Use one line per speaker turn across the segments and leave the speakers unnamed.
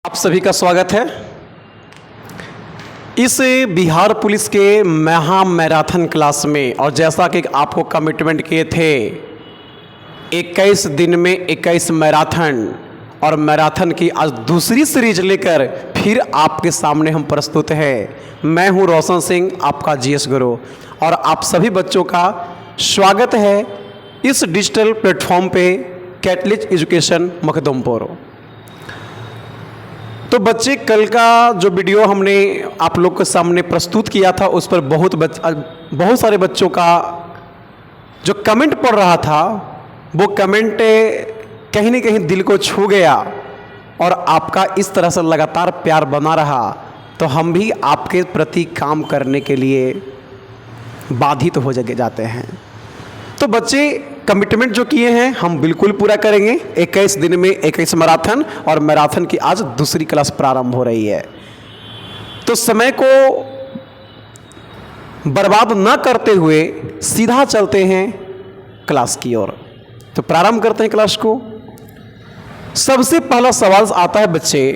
आप सभी का स्वागत है। इस बिहार पुलिस के महा मैराथन क्लास में, और जैसा कि आपको कमिटमेंट किए थे 21 दिन में 21 मैराथन, और मैराथन की आज दूसरी सीरीज लेकर फिर आपके सामने हम प्रस्तुत हैं। मैं हूं रोशन सिंह, आपका जीएस गुरु, और आप सभी बच्चों का स्वागत है इस डिजिटल प्लेटफॉर्म पे कैटलिस्ट एजुकेशन मखदुमपुर। तो बच्चे, कल का जो वीडियो हमने आप लोग के सामने प्रस्तुत किया था उस पर बहुत सारे बच्चों का जो कमेंट पढ़ रहा था वो कमेंट कहीं न कहीं दिल को छू गया, और आपका इस तरह से लगातार प्यार बना रहा तो हम भी आपके प्रति काम करने के लिए बाधित हो जाते हैं। तो बच्चे, कमिटमेंट जो किए हैं हम बिल्कुल पूरा करेंगे। 21 दिन में 21 मैराथन, और मैराथन की आज दूसरी क्लास प्रारंभ हो रही है। तो समय को बर्बाद न करते हुए सीधा चलते हैं क्लास की ओर। तो प्रारंभ करते हैं क्लास को। सबसे पहला सवाल आता है बच्चे,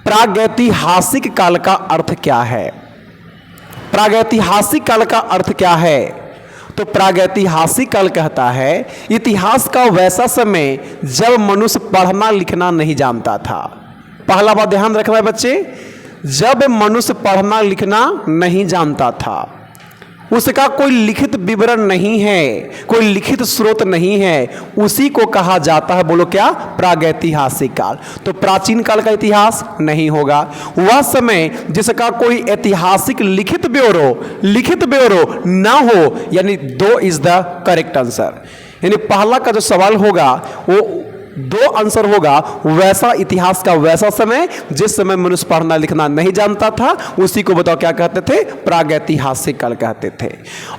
प्रागैतिहासिक काल का अर्थ क्या है? प्रागैतिहासिक काल का अर्थ क्या है? तो प्रागैतिहासिक काल कहता है इतिहास का वैसा समय जब मनुष्य पढ़ना लिखना नहीं जानता था। पहला बात ध्यान रखना है बच्चे, जब मनुष्य पढ़ना लिखना नहीं जानता था, उसका कोई लिखित विवरण नहीं है, कोई लिखित स्रोत नहीं है, उसी को कहा जाता है, बोलो क्या? प्रागैतिहासिक काल। तो प्राचीन काल का इतिहास नहीं होगा, वह समय जिसका कोई ऐतिहासिक लिखित ब्योरो ना हो, यानी 2 इज द करेक्ट आंसर। यानी पहला का जो सवाल होगा वो 2 आंसर होगा। वैसा इतिहास का वैसा समय जिस समय मनुष्य पढ़ना लिखना नहीं जानता था, उसी को बताओ क्या कहते थे? प्रागैतिहासिक काल कहते थे।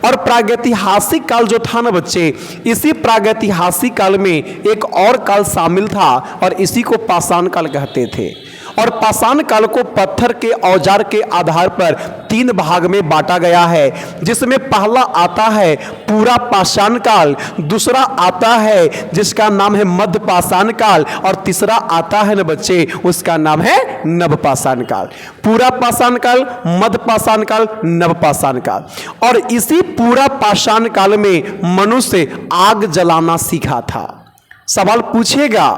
और प्रागैतिहासिक काल जो था ना बच्चे, इसी प्रागैतिहासिक काल में एक और काल शामिल था, और इसी को पाषाण काल कहते थे। और पाषाण काल को पत्थर के औजार के आधार पर 3 भाग में बांटा गया है, जिसमें पहला आता है पूरा पाषाण काल, दूसरा आता है जिसका नाम है मध्य पाषाण काल, और तीसरा आता है ना बच्चे, उसका नाम है नव पाषाण काल। पूरा पाषाण काल, मध्य पाषाण काल, नव पाषाण काल। और इसी पूरा पाषाण काल में मनुष्य आग जलाना सीखा था। सवाल पूछेगा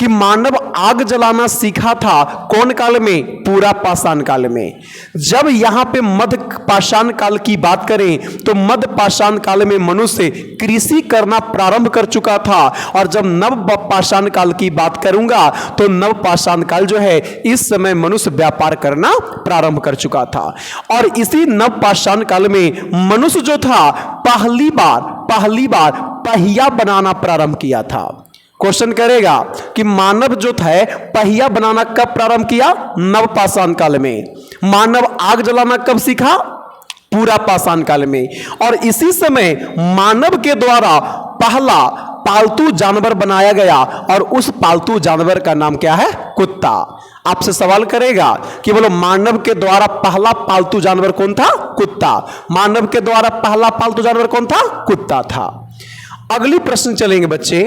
कि मानव आग जलाना सीखा था कौन काल में? पूरा पाषाण काल में। जब यहां पे मध्य पाषाण काल की बात करें तो मध्य पाषाण काल में मनुष्य कृषि करना प्रारंभ कर चुका था, और जब नव पाषाण काल की बात करूंगा तो नव पाषाण काल जो है इस समय मनुष्य व्यापार करना प्रारंभ कर चुका था। और इसी नव पाषाण काल में मनुष्य जो था पहली बार पहिया बनाना प्रारंभ किया था। क्वेश्चन करेगा कि मानव जो था पहिया बनाना कब प्रारंभ किया? नव पाषाण काल में। मानव आग जलाना कब सीखा? पूरा पाषाण काल में। और इसी समय मानव के द्वारा पहला पालतू जानवर बनाया गया, और उस पालतू जानवर का नाम क्या है? कुत्ता। आपसे सवाल करेगा कि बोलो मानव के द्वारा पहला पालतू जानवर कौन था? कुत्ता। मानव के द्वारा पहला पालतू जानवर कौन था? कुत्ता था। अगली प्रश्न चलेंगे बच्चे।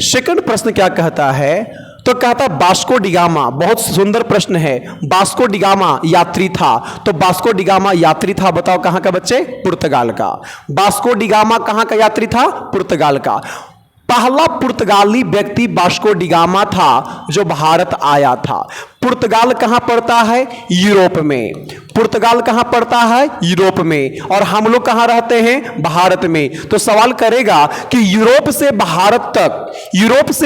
सेकंड प्रश्न क्या कहता है? तो कहता है वास्को डी गामा। बहुत सुंदर प्रश्न है। वास्को डी गामा यात्री था। तो वास्को डी गामा यात्री था, बताओ कहां का बच्चे? पुर्तगाल का। वास्को डी गामा कहां का यात्री था? पुर्तगाल का। पहला पुर्तगाली व्यक्ति वास्को डी गामा था जो भारत आया था। पुर्तगाल कहां पड़ता है? यूरोप में। पुर्तगाल कहां पड़ता है? यूरोप में। और हम लोग कहां रहते हैं? भारत में। तो सवाल करेगा कि यूरोप से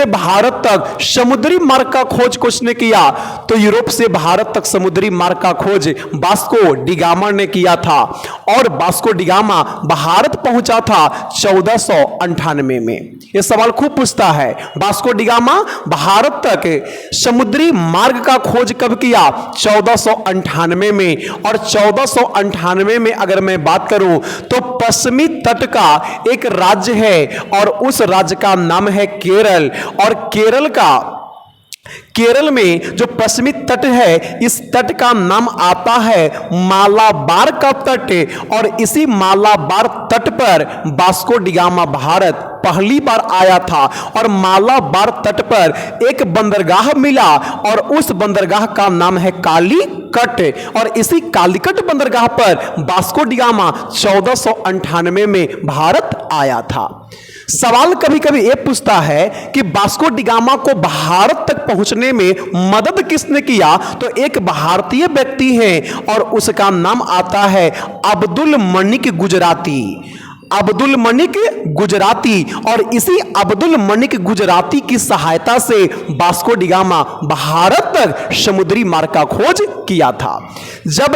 भारत तक समुद्री मार्ग का खोज किसने किया? तो यूरोप से भारत तक समुद्री मार्ग का खोज वास्को डी गामा ने किया था, और वास्को डी गामा भारत पहुंचा था 1498 में। यह सवाल खूब पूछता है। वास्को डी गामा भारत तक समुद्री मार्ग का खोज कब किया? 1498 में। और 1498 में अगर मैं बात करूं तो पश्चिमी तट का एक राज्य है, और उस राज्य का नाम है केरल। और केरल में जो पश्चिमी तट है, इस तट का नाम आता है मालाबार का तट, और इसी मालाबार तट पर वास्को डी गामा भारत पहली बार आया था। और मालाबार तट पर एक बंदरगाह मिला और उस बंदरगाह का नाम है कालीकट, और इसी कालीकट बंदरगाह पर वास्को डी गामा 1498 में भारत आया था। सवाल कभी कभी यह पूछता है कि वास्को डी गामा को भारत तक पहुंचने में मदद किसने किया? तो एक भारतीय व्यक्ति है और उसका नाम आता है अब्दुल मनिक गुजराती। अब्दुल मनिक गुजराती, और इसी अब्दुल मनिक गुजराती की सहायता से वास्को डी गामा भारत तक समुद्री मार्ग का खोज किया था। जब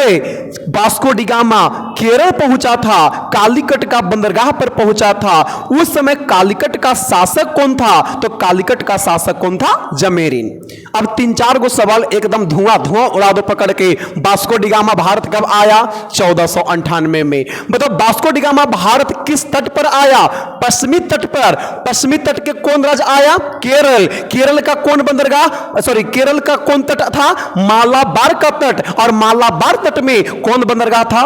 वास्को डी गामा केरल पहुंचा था, कालीकट का बंदरगाह पर पहुंचा था, उस समय कालीकट का शासक कौन था? तो कालीकट का शासक कौन था? जमेरिन। अब 3-4 गो सवाल एकदम धुआं धुआं उड़ा दो पकड़ के। वास्को डी गामा भारत कब आया? 1498 में। बताओ वास्को डी गामा भारत किस तट पर आया? पश्चिमी तट पर। पश्चिमी तट के कौन राज्य आया? केरल। केरल का कौन बंदरगाह, केरल का कौन तट था? मालाबार का तट। और मालाबार तट में कौन बंदरगाह था?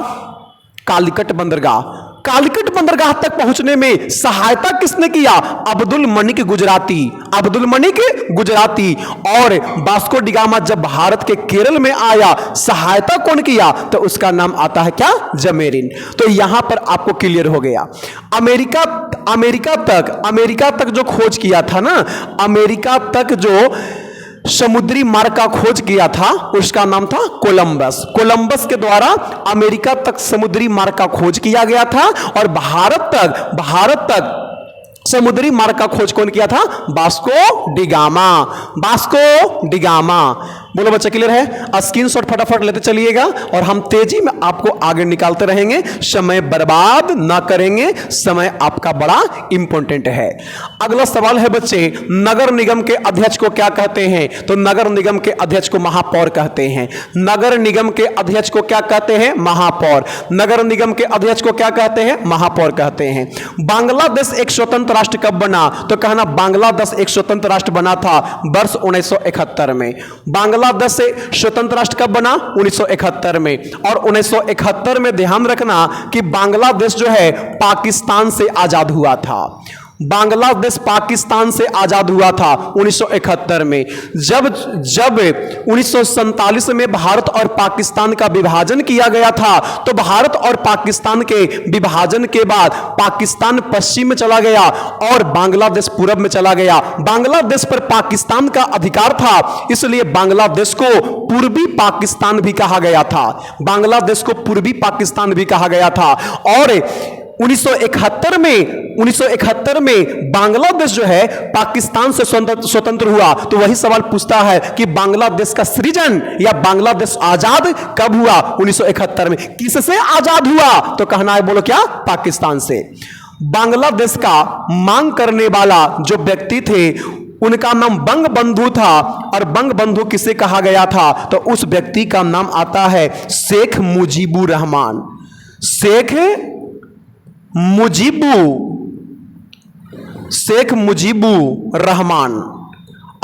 कालीकट बंदरगाह। कालीकट बंदरगाह तक पहुंचने में सहायता किसने किया? अब्दुल मनिक गुजराती। अब्दुल मनिक गुजराती। और वास्को डी गामा जब भारत के केरल में आया, सहायता कौन किया? तो उसका नाम आता है क्या? जमेरिन। तो यहां पर आपको क्लियर हो गया। अमेरिका तक जो खोज किया था ना, अमेरिका तक जो समुद्री मार्ग का खोज किया था, उसका नाम था कोलंबस। कोलंबस के द्वारा अमेरिका तक समुद्री मार्ग का खोज किया गया था, और भारत तक समुद्री मार्ग का खोज कौन किया था? Vasco D gamma. Vasco D gamma. बोलो बच्चा क्लियर है? स्क्रीनशॉट फटाफट लेते चलिएगा और हम तेजी में आपको आगे निकालते रहेंगे, समय बर्बाद ना करेंगे, समय आपका बड़ा इंपॉर्टेंट है। अगला सवाल है बच्चे, नगर निगम के अध्यक्ष को क्या कहते हैं? तो नगर निगम के अध्यक्ष को महापौर कहते हैं। नगर निगम के अध्यक्ष को क्या कहते हैं? महापौर। नगर निगम के अध्यक्ष को क्या कहते हैं? महापौर कहते हैं। बांग्लादेश एक स्वतंत्र राष्ट्र कब बना? तो कहना बांग्लादेश एक स्वतंत्र राष्ट्र बना था वर्ष 1971 में। बांग्लादेश से स्वतंत्र राष्ट्र कब बना? 1971 में। और 1971 में ध्यान रखना कि बांग्लादेश जो है पाकिस्तान से आजाद हुआ था। बांग्लादेश पाकिस्तान से आजाद हुआ था 1971 में। जब 1947 में भारत और पाकिस्तान का विभाजन किया गया था, तो भारत और पाकिस्तान के विभाजन के बाद पाकिस्तान पश्चिम में चला गया और बांग्लादेश पूरब में चला गया। बांग्लादेश पर पाकिस्तान का अधिकार था, इसलिए बांग्लादेश को पूर्वी पाकिस्तान भी कहा गया था। बांग्लादेश को पूर्वी पाकिस्तान भी कहा गया था। और 1971 में बांग्लादेश जो है पाकिस्तान से स्वतंत्र हुआ। तो वही सवाल पूछता है कि बांग्लादेश का सृजन या बांग्लादेश आजाद कब हुआ? 1971 में। किससे आजाद हुआ? तो कहना है, बोलो क्या? पाकिस्तान से। बांग्लादेश का मांग करने वाला जो व्यक्ति थे, उनका नाम बंगबंधु था। और बंगबंधु किसे कहा गया था? तो उस व्यक्ति का नाम आता है शेख मुजीबुर रहमान। शेख मुजीबुर रहमान।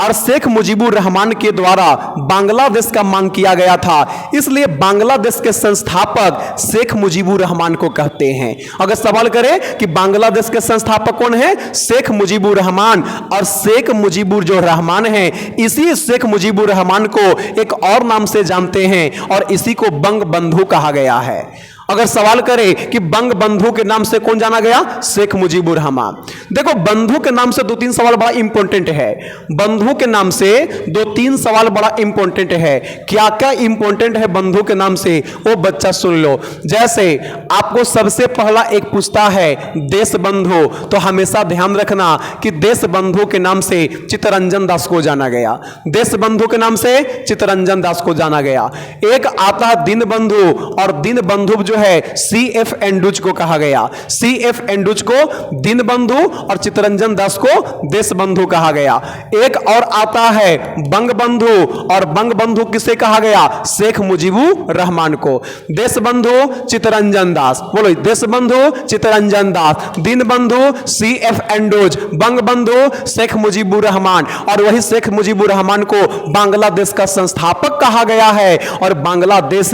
और शेख मुजीबुर रहमान के द्वारा बांग्लादेश का मांग किया गया था, इसलिए बांग्लादेश के संस्थापक शेख मुजीबुर रहमान को कहते हैं। अगर सवाल करें कि बांग्लादेश के संस्थापक कौन है? शेख मुजीबुर रहमान। और शेख मुजीबुर जो रहमान है, इसी शेख मुजीबुर रहमान को एक और नाम से जानते हैं और इसी को बंगबंधु कहा गया है। अगर सवाल करें कि बंगबंधु के नाम से कौन जाना गया? शेख मुजीबुर रहमान। देखो, बंधु के नाम से 2-3 सवाल बड़ा इंपॉर्टेंट है। बंधु के नाम से 2-3 सवाल बड़ा इंपॉर्टेंट है। क्या क्या इंपॉर्टेंट है बंधु के नाम से, वो बच्चा सुन लो। जैसे आपको सबसे पहला एक पूछता है देश बंधु, तो हमेशा ध्यान रखना कि देश बंधु के नाम से चित्तरंजन दास को जाना गया। देश बंधु के नाम से चित्तरंजन दास को जाना गया। एक आता है दीन बंधु, और दीन बंधु जो है CF एंड्रूज को कहा गया। CF एंड्रूज को दीनबंधु और चित्तरंजन दास को देशबंधु कहा गया। एक और आता है बंगबंधु, और बंगबंधु किसे कहा गया? शेख मुजीबुर रहमान को। देशबंधु चित्तरंजन दास, बोलो देशबंधु चित्तरंजन दास, दीनबंधु CF एंड्रूज, बंगबंधु शेख मुजीबुर रहमान। और वही शेख मुजीबुर रहमान को बांग्लादेश का संस्थापक कहा गया है, और बांग्लादेश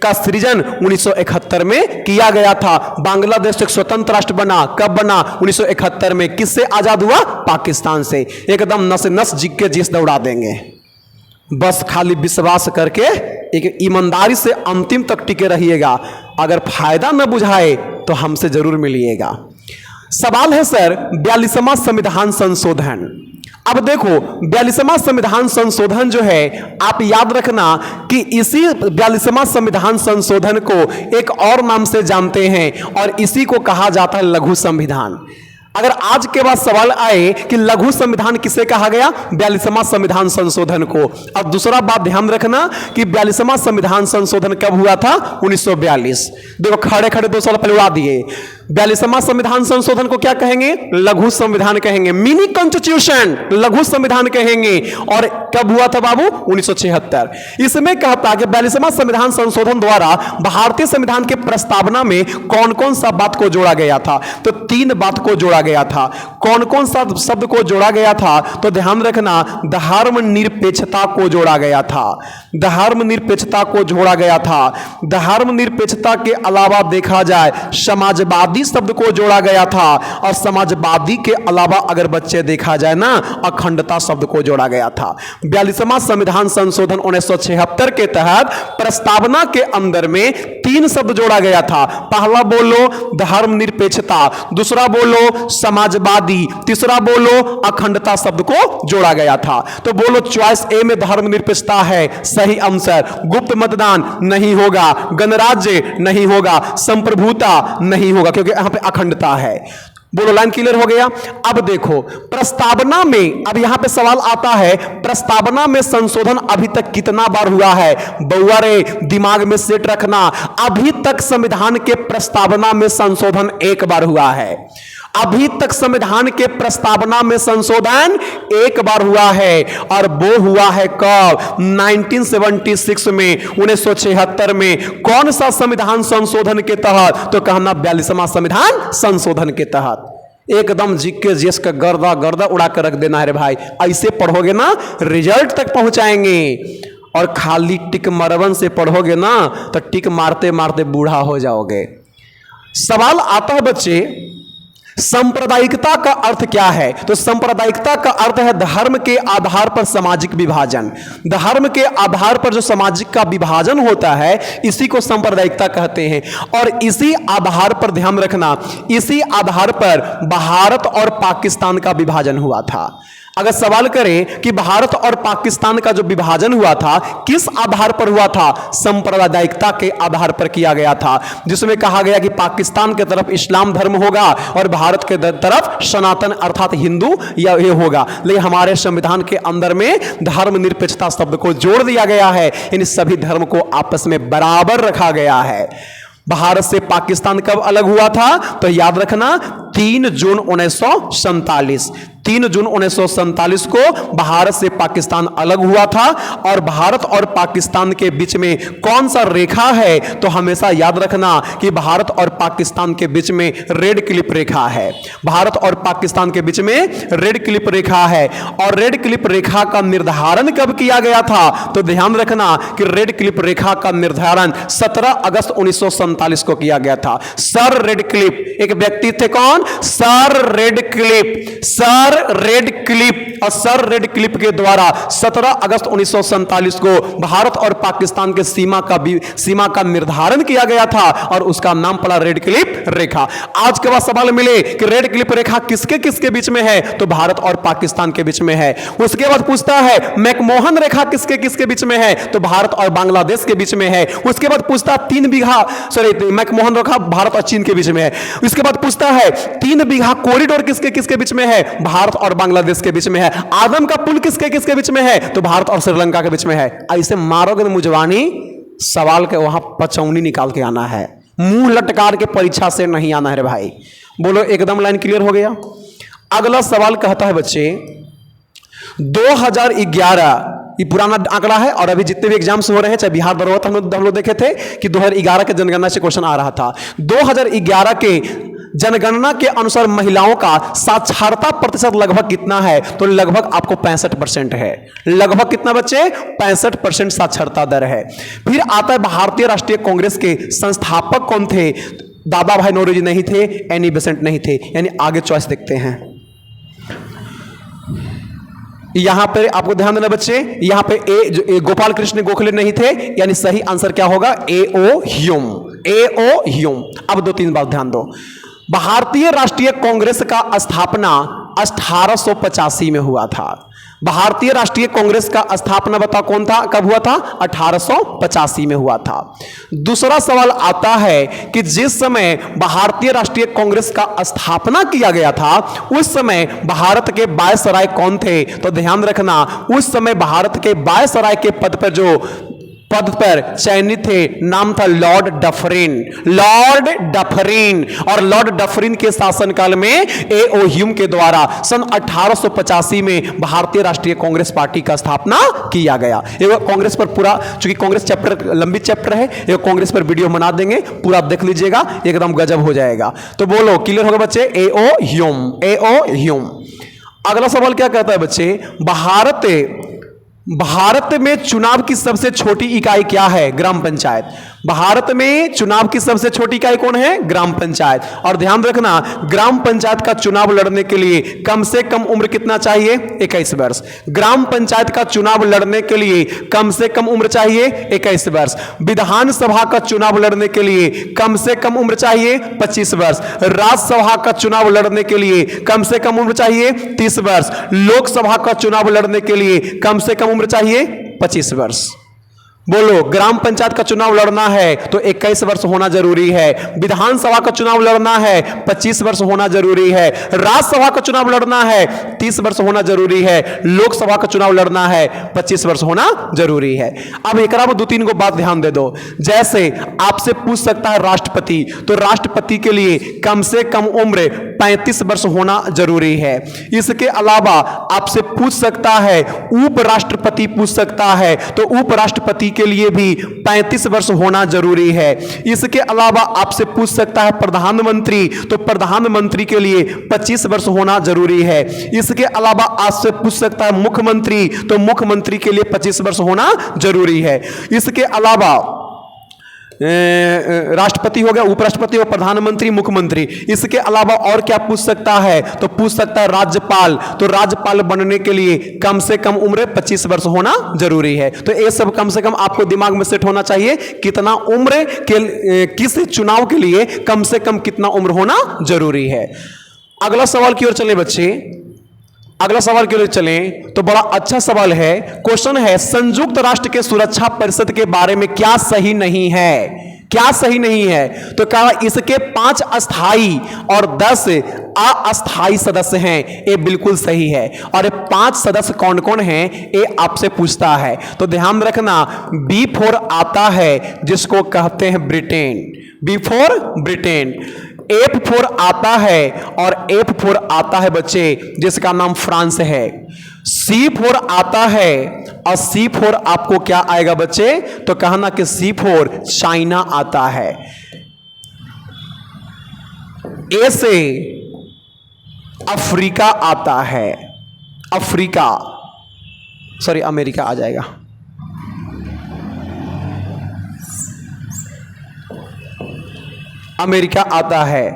का सृजन 1971 में किया गया था। बांग्लादेश एक स्वतंत्र राष्ट्र बना, कब बना? 1971 में। किससे आजाद हुआ? पाकिस्तान से। एकदम नस नस जिग के जिस दौड़ा देंगे, बस खाली विश्वास करके एक ईमानदारी से अंतिम तक टिके रहिएगा। अगर फायदा न बुझाए तो हमसे जरूर मिलिएगा। सवाल है सर 42वां संविधान संशोधन। अब देखो 42वां संविधान संशोधन जो है, आप याद रखना कि इसी 42वां संविधान संशोधन को एक और नाम से जानते हैं, और इसी को कहा जाता है लघु संविधान। अगर आज के बाद सवाल आए कि लघु संविधान किसे कहा गया? 42वां संविधान संशोधन को। अब दूसरा बात ध्यान रखना कि 42वां संविधान संशोधन कब हुआ था? 1942। देखो खड़े खड़े 2 साल पहले उड़ा दिए। 42वां संविधान संशोधन को क्या कहेंगे? लघु संविधान कहेंगे, मिनी कॉन्स्टिट्यूशन, लघु संविधान कहेंगे। और कब हुआ था बाबू? 1976। इसमें कहता कि 42वां संविधान संशोधन द्वारा भारतीय संविधान के प्रस्तावना में कौन कौन सा बात को जोड़ा गया था? तो 3 बात को जोड़ा गया था। कौन कौन सा शब्द को जोड़ा गया था? तो ध्यान रखना, धर्मनिरपेक्षता को जोड़ा गया था। धर्मनिरपेक्षता को जोड़ा गया था। धर्मनिरपेक्षता के अलावा देखा जाए समाजवादी शब्द को जोड़ा गया था, और समाजवादी के अलावा अगर बच्चे देखा जाए ना, अखंडता शब्द को जोड़ा गया था। 42वां संविधान संशोधन 1976 के तहत प्रस्तावना के अंदर में 3 शब्द जोड़ा गया था। पहला बोलो धर्मनिरपेक्षता, दूसरा बोलो समाजवादी, तीसरा बोलो अखंडता शब्द को जोड़ा गया था। तो बोलो चॉइस ए में धर्मनिरपेक्षता है सही आंसर। गुप्त मतदान नहीं होगा, गणराज्य नहीं होगा, संप्रभुता नहीं होगा, क्योंकि यहां पे अखंडता है। बोलो लाइन क्लियर हो गया। अब देखो प्रस्तावना में, अब यहां पे सवाल आता है प्रस्तावना में संशोधन अभी तक कितना बार हुआ है? बउआ रे दिमाग में सेट रखना, अभी तक संविधान के प्रस्तावना में संशोधन 1 बार हुआ है। अभी तक संविधान के प्रस्तावना में संशोधन 1 बार हुआ है, और वो हुआ है कब? 1976 में, 1976 में। कौन सा संविधान संशोधन के तहत? तो कहना 42वां संविधान संशोधन के तहत। एकदम जीके जीएस का गर्दा गर्दा उड़ा कर रख देना है रे भाई। ऐसे पढ़ोगे ना रिजल्ट तक पहुंचाएंगे, और खाली टिक मरवन से पढ़ोगे ना तो टिक मारते मारते बूढ़ा हो जाओगे। सवाल आता है बच्चे सांप्रदायिकता का अर्थ क्या है? तो सांप्रदायिकता का अर्थ है धर्म के आधार पर सामाजिक विभाजन। धर्म के आधार पर जो सामाजिक का विभाजन होता है इसी को सांप्रदायिकता कहते हैं। और इसी आधार पर ध्यान रखना, इसी आधार पर भारत और पाकिस्तान का विभाजन हुआ था। अगर सवाल करें कि भारत और पाकिस्तान का जो विभाजन हुआ था किस आधार पर हुआ था? सांप्रदायिकता के आधार पर किया गया था, जिसमें कहा गया कि पाकिस्तान के तरफ इस्लाम धर्म होगा और भारत के तरफ सनातन अर्थात हिंदू या ये होगा। लेकिन हमारे संविधान के अंदर में धर्मनिरपेक्षता शब्द को जोड़ दिया गया है, इन सभी धर्म को आपस में बराबर रखा गया है। भारत से पाकिस्तान कब अलग हुआ था? तो याद रखना 3 जून 1947। 3 जून 1947 को भारत से पाकिस्तान अलग हुआ था। और भारत और पाकिस्तान के बीच में कौन सा रेखा है? तो हमेशा याद रखना कि भारत और पाकिस्तान के बीच में रेड क्लिप रेखा है। भारत और पाकिस्तान के बीच में रेड क्लिप रेखा है। और रेड क्लिप रेखा का निर्धारण कब किया गया था? तो ध्यान रखना कि रेड क्लिप रेखा का निर्धारण 17 अगस्त 1947 को किया गया था। सर रेड क्लिप एक व्यक्ति थे, कौन? Sir red clip. Sir red clip, और सर रेड क्लिप के द्वारा 17 अगस्त 1947 को भारत और पाकिस्तान के सीमा का निर्धारण किया गया था, और उसका नाम पड़ा रेड क्लिप रेखा। आज के बाद सवाल मिले कि रेड क्लिप रेखा किसके किसके बीच में है? तो भारत और पाकिस्तान के बीच में है। उसके बाद पूछता है मैकमोहन रेखा किसके किसके बीच में है? तो भारत और बांग्लादेश के बीच में है। उसके बाद पूछता 3 बीघा मैकमोहन रेखा भारत और चीन के बीच में है। उसके बाद पूछता है 3 बीघा कॉरिडोर किसके किसके बीच में है? भारत और बांग्लादेश के बीच में है। आदम का पुल किसके किसके बीच में है? तो भारत और श्रीलंका के बीच में है। ऐसे मारोगे मुजवानी, सवाल के वहां पचौनी निकाल के आना है। मुंह लटकार के परीक्षा से नहीं आना है रे भाई। बोलो एकदम लाइन क्लियर हो गया। अगला सवाल कहता है बच्चे 2011, ये पुराना आंकड़ा है और अभी जितने भी एग्जाम्स हो रहे हैं, चाहे बिहार दरोगा हम लोग देखे थे कि 2011 के जनगणना से क्वेश्चन आ रहा था। 2011 के जनगणना के अनुसार महिलाओं का साक्षरता प्रतिशत लगभग कितना है? तो लगभग आपको 65% है। लगभग कितना बच्चे? 65% साक्षरता दर है। फिर आता है भारतीय राष्ट्रीय कांग्रेस के संस्थापक कौन थे? दादा भाई नौरोजी नहीं थे, एनी बेसेंट नहीं थे। यानी आगे चॉइस देखते हैं। यहां पे आपको ध्यान देना बच्चे, यहां पे ए गोपाल कृष्ण गोखले नहीं थे, यानी सही आंसर क्या होगा? ए.ओ. ह्यूम। ए.ओ. ह्यूम। अब 2-3 बात ध्यान दो। भारतीय राष्ट्रीय कांग्रेस का स्थापना 1885 में हुआ था। भारतीय राष्ट्रीय कांग्रेस का स्थापना बताओ कौन था, कब हुआ था? 1885 में हुआ था। दूसरा सवाल आता है कि जिस समय भारतीय राष्ट्रीय कांग्रेस का स्थापना किया गया था उस समय भारत के वायसराय कौन थे? तो ध्यान रखना, उस समय भारत के वायसराय के पद पर चयनित थे, नाम था लॉर्ड डफरिन। Lord Dufferin. और लॉर्ड डफरिन के शासनकाल में ए.ओ. ह्यूम के द्वारा सन 1885 में भारतीय राष्ट्रीय कांग्रेस पार्टी का स्थापना किया गया। ये कांग्रेस पर पूरा, चूंकि कांग्रेस चैप्टर लंबी चैप्टर है, ये कांग्रेस पर वीडियो बना देंगे, पूरा देख लीजिएगा, एकदम गजब हो जाएगा। तो बोलो क्लियर होगा बच्चे? ए.ओ. ह्यूम। ए.ओ. ह्यूम। अगला सवाल क्या कहता है बच्चे? भारत में चुनाव की सबसे छोटी इकाई क्या है? ग्राम पंचायत। भारत में चुनाव की सबसे छोटी इकाई कौन है? ग्राम पंचायत। और ध्यान रखना, ग्राम पंचायत का चुनाव लड़ने के लिए कम से कम उम्र कितना चाहिए? 21 वर्ष। ग्राम पंचायत का चुनाव लड़ने के लिए कम से कम उम्र चाहिए 21 वर्ष। विधानसभा का चुनाव लड़ने के लिए कम से कम उम्र चाहिए 25 वर्ष। राज्यसभा का चुनाव लड़ने के लिए कम से कम उम्र चाहिए 30 वर्ष। लोकसभा का चुनाव लड़ने के लिए कम से कम उम्र चाहिए 25 वर्ष। बोलो, ग्राम पंचायत का चुनाव लड़ना है तो 21 वर्ष होना जरूरी है। विधानसभा का चुनाव लड़ना है 25 वर्ष होना जरूरी है। राज्यसभा का चुनाव लड़ना है 30 वर्ष होना जरूरी है। लोकसभा का चुनाव लड़ना है 25 वर्ष होना जरूरी है। अब एक 2-3 को बात ध्यान दे दो। जैसे आपसे पूछ सकता है राष्ट्रपति, तो राष्ट्रपति के लिए कम से कम उम्र 35 वर्ष होना जरूरी है। इसके अलावा आपसे पूछ सकता है, उपराष्ट्रपति पूछ सकता है, तो उपराष्ट्रपति के लिए भी 35 वर्ष होना जरूरी है। इसके अलावा आपसे पूछ सकता है प्रधानमंत्री, तो प्रधानमंत्री के लिए 25 वर्ष होना जरूरी है। इसके अलावा आपसे पूछ सकता है मुख्यमंत्री, तो मुख्यमंत्री के लिए 25 वर्ष होना जरूरी है। इसके अलावा राष्ट्रपति हो गया, उपराष्ट्रपति और प्रधानमंत्री, मुख्यमंत्री। इसके अलावा और क्या पूछ सकता है? तो पूछ सकता है राज्यपाल, तो राज्यपाल बनने के लिए कम से कम उम्र 25 वर्ष होना जरूरी है। तो ये सब कम से कम आपको दिमाग में सेट होना चाहिए, कितना उम्र के किस चुनाव के लिए कम से कम कितना उम्र होना जरूरी है। अगला सवाल की ओर चले बच्चे, अगला सवाल के लिए चलें तो बड़ा अच्छा सवाल है। क्वेश्चन है, संयुक्त राष्ट्र के सुरक्षा परिषद के बारे में क्या सही नहीं है? क्या सही नहीं है? तो कहा इसके 5 अस्थाई और 10 अस्थाई सदस्य हैं। ये बिल्कुल सही है। और ये 5 सदस्य कौन कौन हैं ये आपसे पूछता है। तो ध्यान रखना, B4 आता है जिसको कहते हैं ब्रिटेन। B4 Britain. F4 आता है और F4 आता है बच्चे जिसका नाम फ्रांस है। C4 आता है और C4 आपको क्या आएगा बच्चे? तो कहना कि C4 चाइना आता है। A से अफ्रीका आता है। अफ्रीका, सॉरी अमेरिका आ जाएगा। अमेरिका आता है।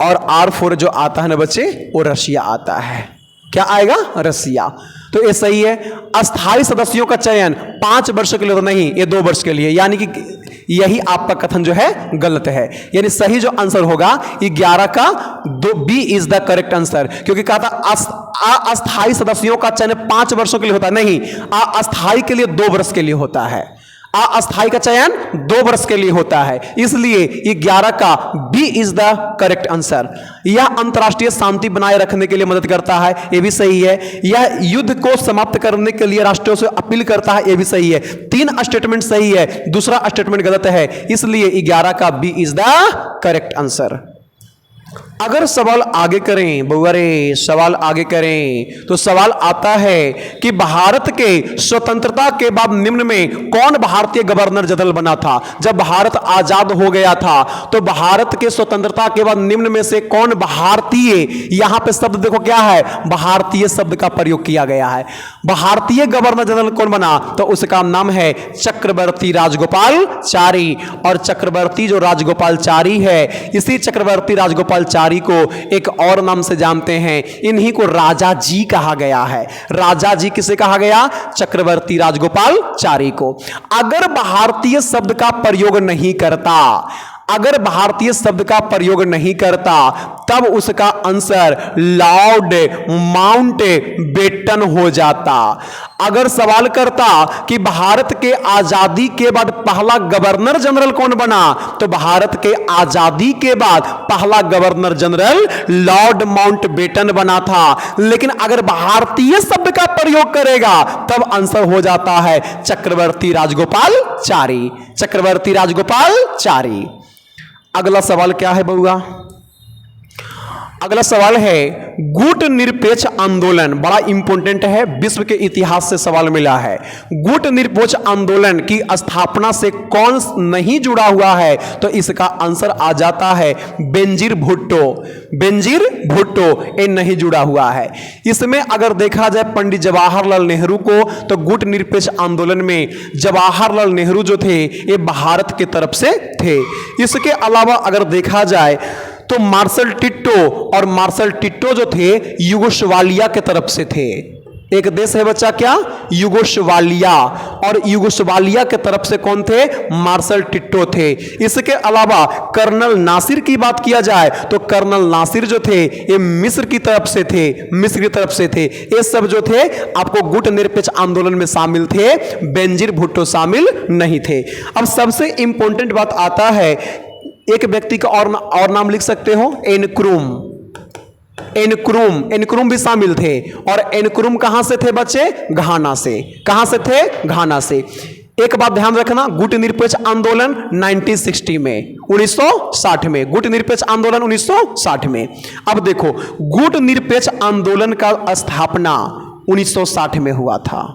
और R4 जो आता है ना बच्चे, वो रशिया आता है। क्या आएगा? रशिया। तो ये सही है। अस्थायी सदस्यों का चयन 5 वर्ष के लिए तो नहीं, ये 2 वर्ष के लिए, यानी कि यही आपका कथन जो है गलत है। यानी सही जो आंसर होगा 11 का 2, B is the correct answer. क्योंकि कहा था अस्थायी सदस्यों का चयन 5 वर्षों के लिए होता है, नहीं, अस्थायी के लिए 2 वर्ष के लिए होता है। अस्थाई का चयन 2 वर्ष के लिए होता है, इसलिए 11 का B is the correct answer. यह अंतरराष्ट्रीय शांति बनाए रखने के लिए मदद करता है, यह भी सही है। यह युद्ध को समाप्त करने के लिए राष्ट्रों से अपील करता है, यह भी सही है। 3 स्टेटमेंट सही है, दूसरा स्टेटमेंट गलत है, इसलिए 11 का B is the correct answer. अगर सवाल आगे करें बउअरे, सवाल आगे करें तो सवाल आता है कि भारत के स्वतंत्रता के बाद निम्न में कौन भारतीय गवर्नर जनरल बना था? जब भारत आजाद हो गया था तो भारत के स्वतंत्रता के बाद निम्न में से कौन भारतीय, यहां पे शब्द देखो क्या है, भारतीय शब्द का प्रयोग किया गया है। भारतीय गवर्नर जनरल कौन बना? तो उसका नाम है चक्रवर्ती राजगोपालचारी। और चक्रवर्ती जो राजगोपालचारी है, इसी चक्रवर्ती राजगोपालचारी को एक और नाम से जानते हैं, इन्हीं को राजा जी कहा गया है। राजा जी किसे कहा गया? चक्रवर्ती राजगोपालचारी को। अगर भारतीय शब्द का प्रयोग नहीं करता, अगर भारतीय शब्द का प्रयोग नहीं करता तब उसका आंसर लॉर्ड माउंटबेटन हो जाता। अगर सवाल करता कि भारत के आजादी के बाद पहला गवर्नर जनरल कौन बना, तो भारत के आजादी के बाद पहला गवर्नर जनरल लॉर्ड माउंटबेटन बना था। लेकिन अगर भारतीय शब्द का प्रयोग करेगा तब आंसर हो जाता है चक्रवर्ती राजगोपालचारी, चक्रवर्ती राजगोपालचारी। अगला सवाल क्या है बउआ? अगला सवाल है गुट निरपेक्ष आंदोलन, बड़ा इंपॉर्टेंट है, विश्व के इतिहास से सवाल मिला है। गुट निरपेक्ष आंदोलन की स्थापना से कौन नहीं जुड़ा हुआ है? तो इसका आंसर आ जाता है बेनजीर भुट्टो। बेनजीर भुट्टो ये नहीं जुड़ा हुआ है। इसमें अगर देखा जाए पंडित जवाहरलाल नेहरू को, तो गुट निरपेक्ष आंदोलन में जवाहरलाल नेहरू जो थे ये भारत की तरफ से थे। इसके अलावा अगर देखा जाए तो मार्शल टिट्टो, और मार्शल टिट्टो जो थे युगोस्लाविया के तरफ से थे। एक देश है बच्चा क्या? युगोस्लाविया, और युगोस्लाविया के तरफ से कौन थे? मार्शल टिट्टो थे। इसके अलावा कर्नल नासिर की बात किया जाए तो कर्नल नासिर जो थे ये मिस्र की तरफ से थे, मिस्र की तरफ से थे। ये सब जो थे आपको गुट निरपेक्ष आंदोलन में शामिल थे, बेनजीर भुट्टो शामिल नहीं थे। अब सबसे इंपॉर्टेंट बात आता है, एक व्यक्ति का और नाम लिख सकते हो, एनक्रूम। एनक्रूम भी शामिल थे, और एनक्रूम कहां से थे बच्चे? घाना से। कहां से थे? घाना से। एक बात ध्यान रखना, गुट निरपेक्ष आंदोलन 1960 में, 1960 में, गुट निरपेक्ष आंदोलन 1960 में। अब देखो गुट निरपेक्ष आंदोलन का स्थापना 1960 में हुआ था।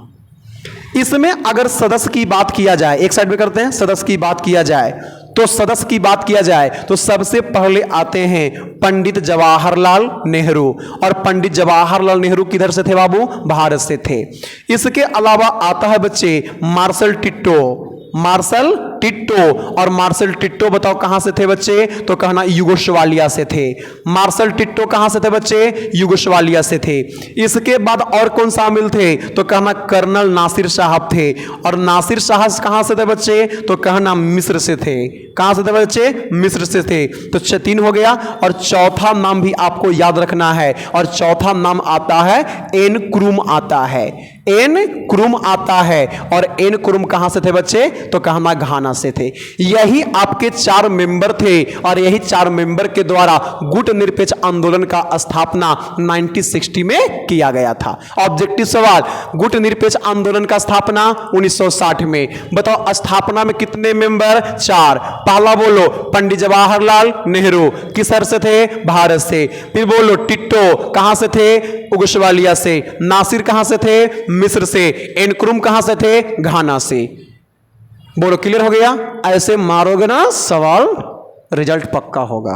इसमें अगर सदस्य की बात किया जाए, एक साइड में करते हैं, सदस्य की बात किया जाए तो सदस्य की बात किया जाए तो सबसे पहले आते हैं पंडित जवाहरलाल नेहरू। और पंडित जवाहरलाल नेहरू किधर से थे बाबू? भारत से थे। इसके अलावा आता है बच्चे मार्शल टिट्टो। मार्शल टिट्टो, और मार्शल टिट्टो बताओ कहां से थे बच्चे? तो कहना युगोस्लाविया से थे। मार्शल टिट्टो कहां से थे बच्चे? युगोस्लाविया से थे। इसके बाद और कौन शामिल थे? तो कहना कर्नल नासिर साहब थे। और नासिर साहब कहां से थे बच्चे? तो कहना मिस्र से थे। कहां से थे बच्चे? मिस्र से थे। तो 3 हो गया। और चौथा नाम भी आपको याद रखना है, और चौथा नाम आता है एनक्रूम आता है। एनक्रूम आता है, और एनक्रूम कहां से थे बच्चे? तो कहना घाना से थे। यही आपके 4 मेंबर थे, और यही 4 मेंबर के द्वारा गुट निरपेक्ष आंदोलन का स्थापना 1960 में किया गया था। ऑब्जेक्टिव सवाल, गुट निरपेक्ष आंदोलन का स्थापना 1960 में। बताओ स्थापना में कितने मेंबर? 4। पहला बोलो पंडित जवाहरलाल नेहरू, किस शहर से थे? भारत से। फिर बोलो टिट्टो कहां से थे? युगोस्लाविया से। नासिर कहां से थे? मिस्र से। एनक्रूम कहां से थे? घाना से। बोलो क्लियर हो गया? ऐसे मारोगे ना सवाल, रिजल्ट पक्का होगा।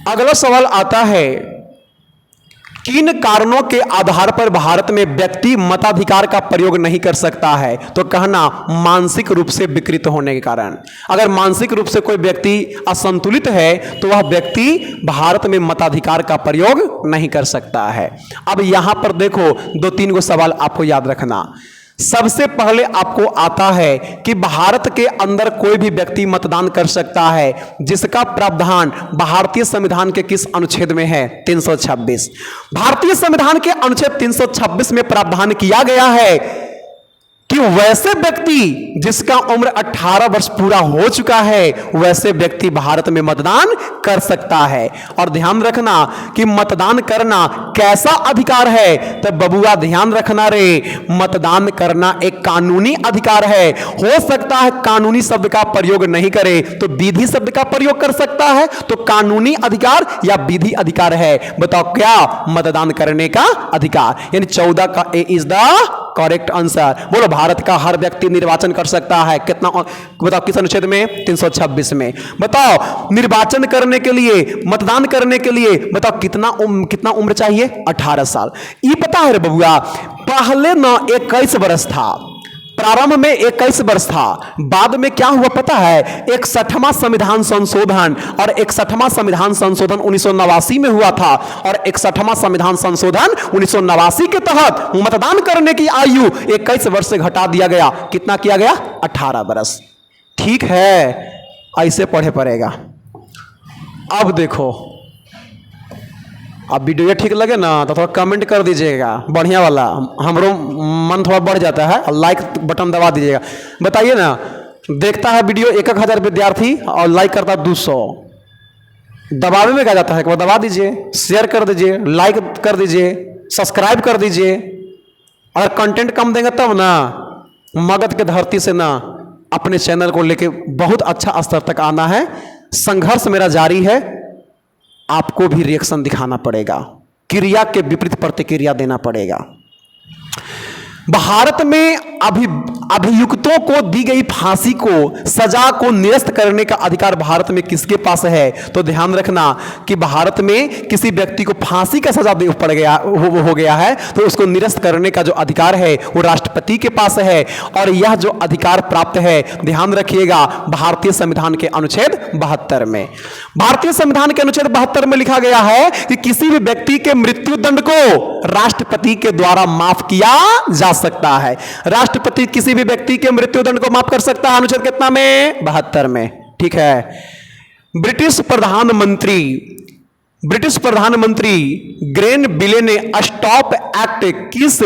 अगला सवाल आता है किन कारणों के आधार पर भारत में व्यक्ति मताधिकार का प्रयोग नहीं कर सकता है? तो कहना मानसिक रूप से विकृत होने के कारण। अगर मानसिक रूप से कोई व्यक्ति असंतुलित है तो वह व्यक्ति भारत में मताधिकार का प्रयोग नहीं कर सकता है। अब यहां पर देखो 2-3 सवाल आपको याद रखना। सबसे पहले आपको आता है कि भारत के अंदर कोई भी व्यक्ति मतदान कर सकता है, जिसका प्रावधान भारतीय संविधान के किस अनुच्छेद में है? 326। भारतीय संविधान के अनुच्छेद 326 में प्रावधान किया गया है कि वैसे व्यक्ति जिसका उम्र 18 वर्ष पूरा हो चुका है वैसे व्यक्ति भारत में मतदान कर सकता है। और ध्यान रखना कि मतदान करना कैसा अधिकार है, तो बबुआ ध्यान रखना रे, मतदान करना एक कानूनी अधिकार है। हो सकता है कानूनी शब्द का प्रयोग नहीं करे तो विधि शब्द का प्रयोग कर सकता है, तो कानूनी अधिकार या विधि अधिकार है। बताओ क्या? मतदान करने का अधिकार, यानी 14 का ए इज द करेक्ट आंसर। बोलो भारत का हर व्यक्ति निर्वाचन कर सकता है। कितना बताओ? किस अनुच्छेद में? 326 में। बताओ निर्वाचन करने के लिए, मतदान करने के लिए बताओ कितना उम्र चाहिए? 18 साल। ये पता है रे बबुआ, पहले ना 21 वर्ष था, प्रारंभ में 21 वर्ष था, बाद में क्या हुआ पता है? 61वां संविधान संशोधन, और 61वां संविधान संशोधन 1989 में हुआ था, और 61वां संविधान संशोधन 1989 के तहत मतदान करने की आयु 21 वर्ष से घटा दिया गया। कितना किया गया? 18 वर्ष। ठीक है, ऐसे पढ़े पड़ेगा। अब देखो, अब वीडियो ठीक लगे ना तो थोड़ा कमेंट कर दीजिएगा बढ़िया वाला, हमरो मन थोड़ा बढ़ जाता है, और लाइक बटन दबा दीजिएगा। बताइए ना, देखता है वीडियो 1,000 विद्यार्थी और लाइक करता 200, दबावे में क्या जाता है? दबा दीजिए, शेयर कर दीजिए, लाइक कर दीजिए, सब्सक्राइब कर दीजिए। अगर कंटेंट कम देंगे तब ना, मगध के धरती से ना अपने चैनल को लेके बहुत अच्छा स्तर तक आना है। संघर्ष मेरा जारी है, आपको भी रिएक्शन दिखाना पड़ेगा, क्रिया के विपरीत प्रतिक्रिया देना पड़ेगा। भारत में अभियुक्तों को दी गई फांसी को, सजा को निरस्त करने का अधिकार भारत में किसके पास है? तो ध्यान रखना कि भारत में किसी व्यक्ति को फांसी का सजा पड़ गया हो गया है तो उसको निरस्त करने का जो अधिकार है वो राष्ट्रपति के पास है। और यह जो अधिकार प्राप्त है, ध्यान रखिएगा, भारतीय संविधान के अनुच्छेद 72 में। भारतीय संविधान के अनुच्छेद 72 में लिखा गया है कि किसी भी व्यक्ति के मृत्यु दंड को राष्ट्रपति के द्वारा माफ किया जा सकता है। राष्ट्रपति किसी भी व्यक्ति के मृत्यु दंड को माफ कर सकता है। अनुच्छेद कितना में? 72 में। ठीक है। ब्रिटिश प्रधानमंत्री ग्रेन बिले ने स्टॉप एक्ट किस